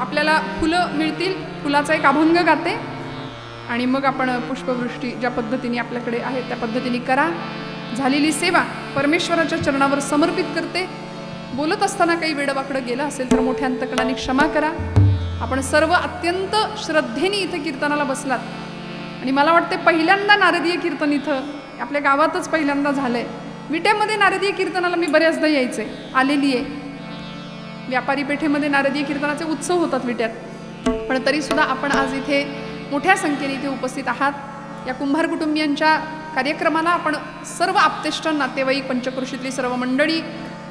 आपल्याला फुलं मिळतील, फुलाचा एक अभंग गाते आणि मग आपण पुष्पवृष्टी ज्या पद्धतीने आपल्याकडे आहे त्या पद्धतीने करा. झालेली सेवा परमेश्वराच्या चरणावर समर्पित करते. बोलत असताना काही वेडवाकडं गेलं असेल तर मोठ्या अंतकरणाने क्षमा करा. आपण सर्व अत्यंत श्रद्धेने इथे कीर्तनाला बसलात आणि मला वाटते पहिल्यांदा नारदीय कीर्तन इथं आपल्या गावातच पहिल्यांदा झालंय. विट्यामध्ये नारदीय कीर्तनाला मी बऱ्याचदा यायचे, आलेली आहे. व्यापारी पेठेमध्ये नारदीय कीर्तनाचे उत्सव होतात विट्यात, पण तरीसुद्धा आपण आज इथे मोठ्या संख्येने इथे उपस्थित आहात. या कुंभार कुटुंबियांच्या कार्यक्रमाला आपण सर्व आप्तेष्ट, नातेवाईक, पंचक्रोशीतली सर्व मंडळी,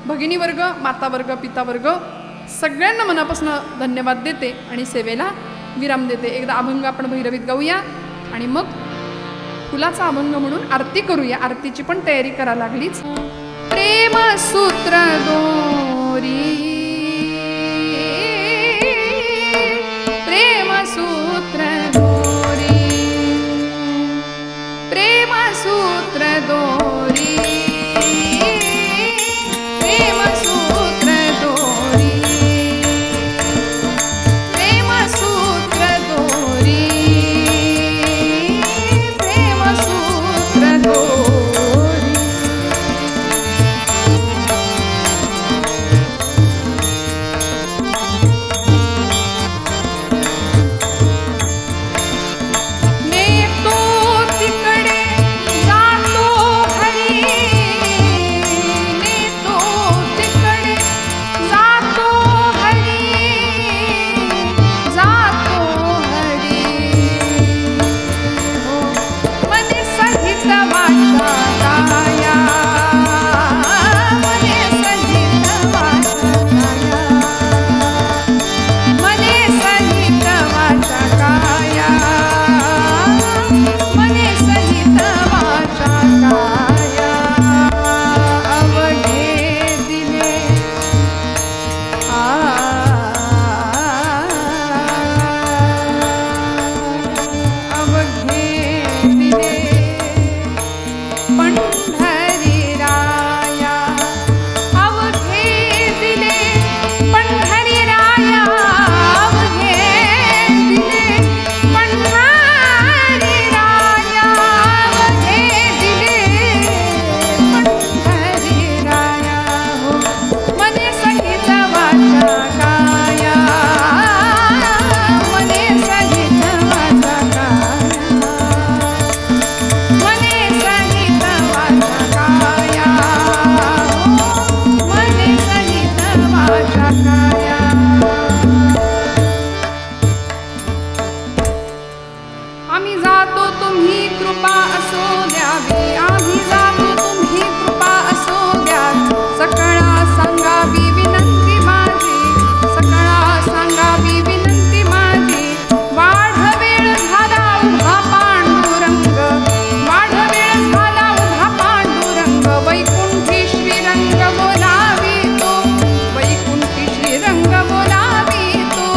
भगिनी वर्ग, माता वर्ग, पिता वर्ग सगळ्यांना मनापासून धन्यवाद देते आणि सेवेला विराम देते. एकदा अभंग आपण भैरवीत गाऊया आणि मग फुलाचा अभंग म्हणून आरती करूया. आरतीची पण तयारी करा लागलीच. प्रेम सूत्र दोरी, प्रेम सूत्र दोरी, प्रेम सूत्र दोरी, प्रेम सूत्र दोरी, प्रेम सूत्र दोरी, प्रेम सूत्र दोरी. नेतो तिकडे जातो हरी, नेतो तिकडे जातो हरी, जातो हरी. हो मने सहित वाचा काया, मने सहित वाचा काया, मने सहित वाचा काया, मने सहित वाचा काया. अवघे दिले अवघे दिले पंढरी राया, अवघे दिले पंढरी राया, अवघे दिले पंढरी राया, अवघे दिले पंढरी राया. हो मने सहित वाचा काया, मने सहित वाचा काया, मने सहित वाचा काया, मने सहित वाचा काया. आम्ही जातो तुम्ही कृपा असो द्यावी, आम्ही जातो तुम्ही कृपा असो द्यावी. सकळा सांगावी विनंती माझी, सकळा सांगावी विनंती माझी. वाढ वेळ झाला उभा पांडुरंग, वाढ वेळ झाला उभा पांडुरंग. वैकुंठी श्रीरंग बोलावी तो, वैकुंठी श्रीरंग बोलावी तो.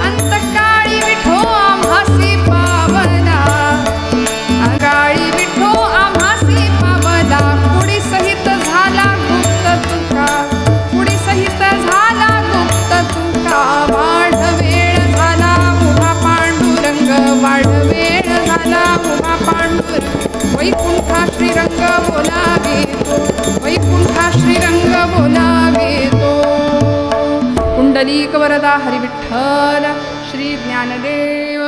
अंतकाळी विठो आम्हासी पावला, अंगाळी विठो आम्हासी पावला. कुडी सहित झाला गुप्त तुका, कुडी सहित झाला गुप्त तुका. वाढ वेळ झाला उभा पांडुरंग, वाढ वेळ झाला उभा पांडुरंग. वैकुंठा श्रीरंग बोलावे तो, वैकुंठा श्रीरंग बोलावे तो. कुंडलीक वरदा हरी विठ्ठल श्री ज्ञानदेव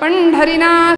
पंढरीनाथ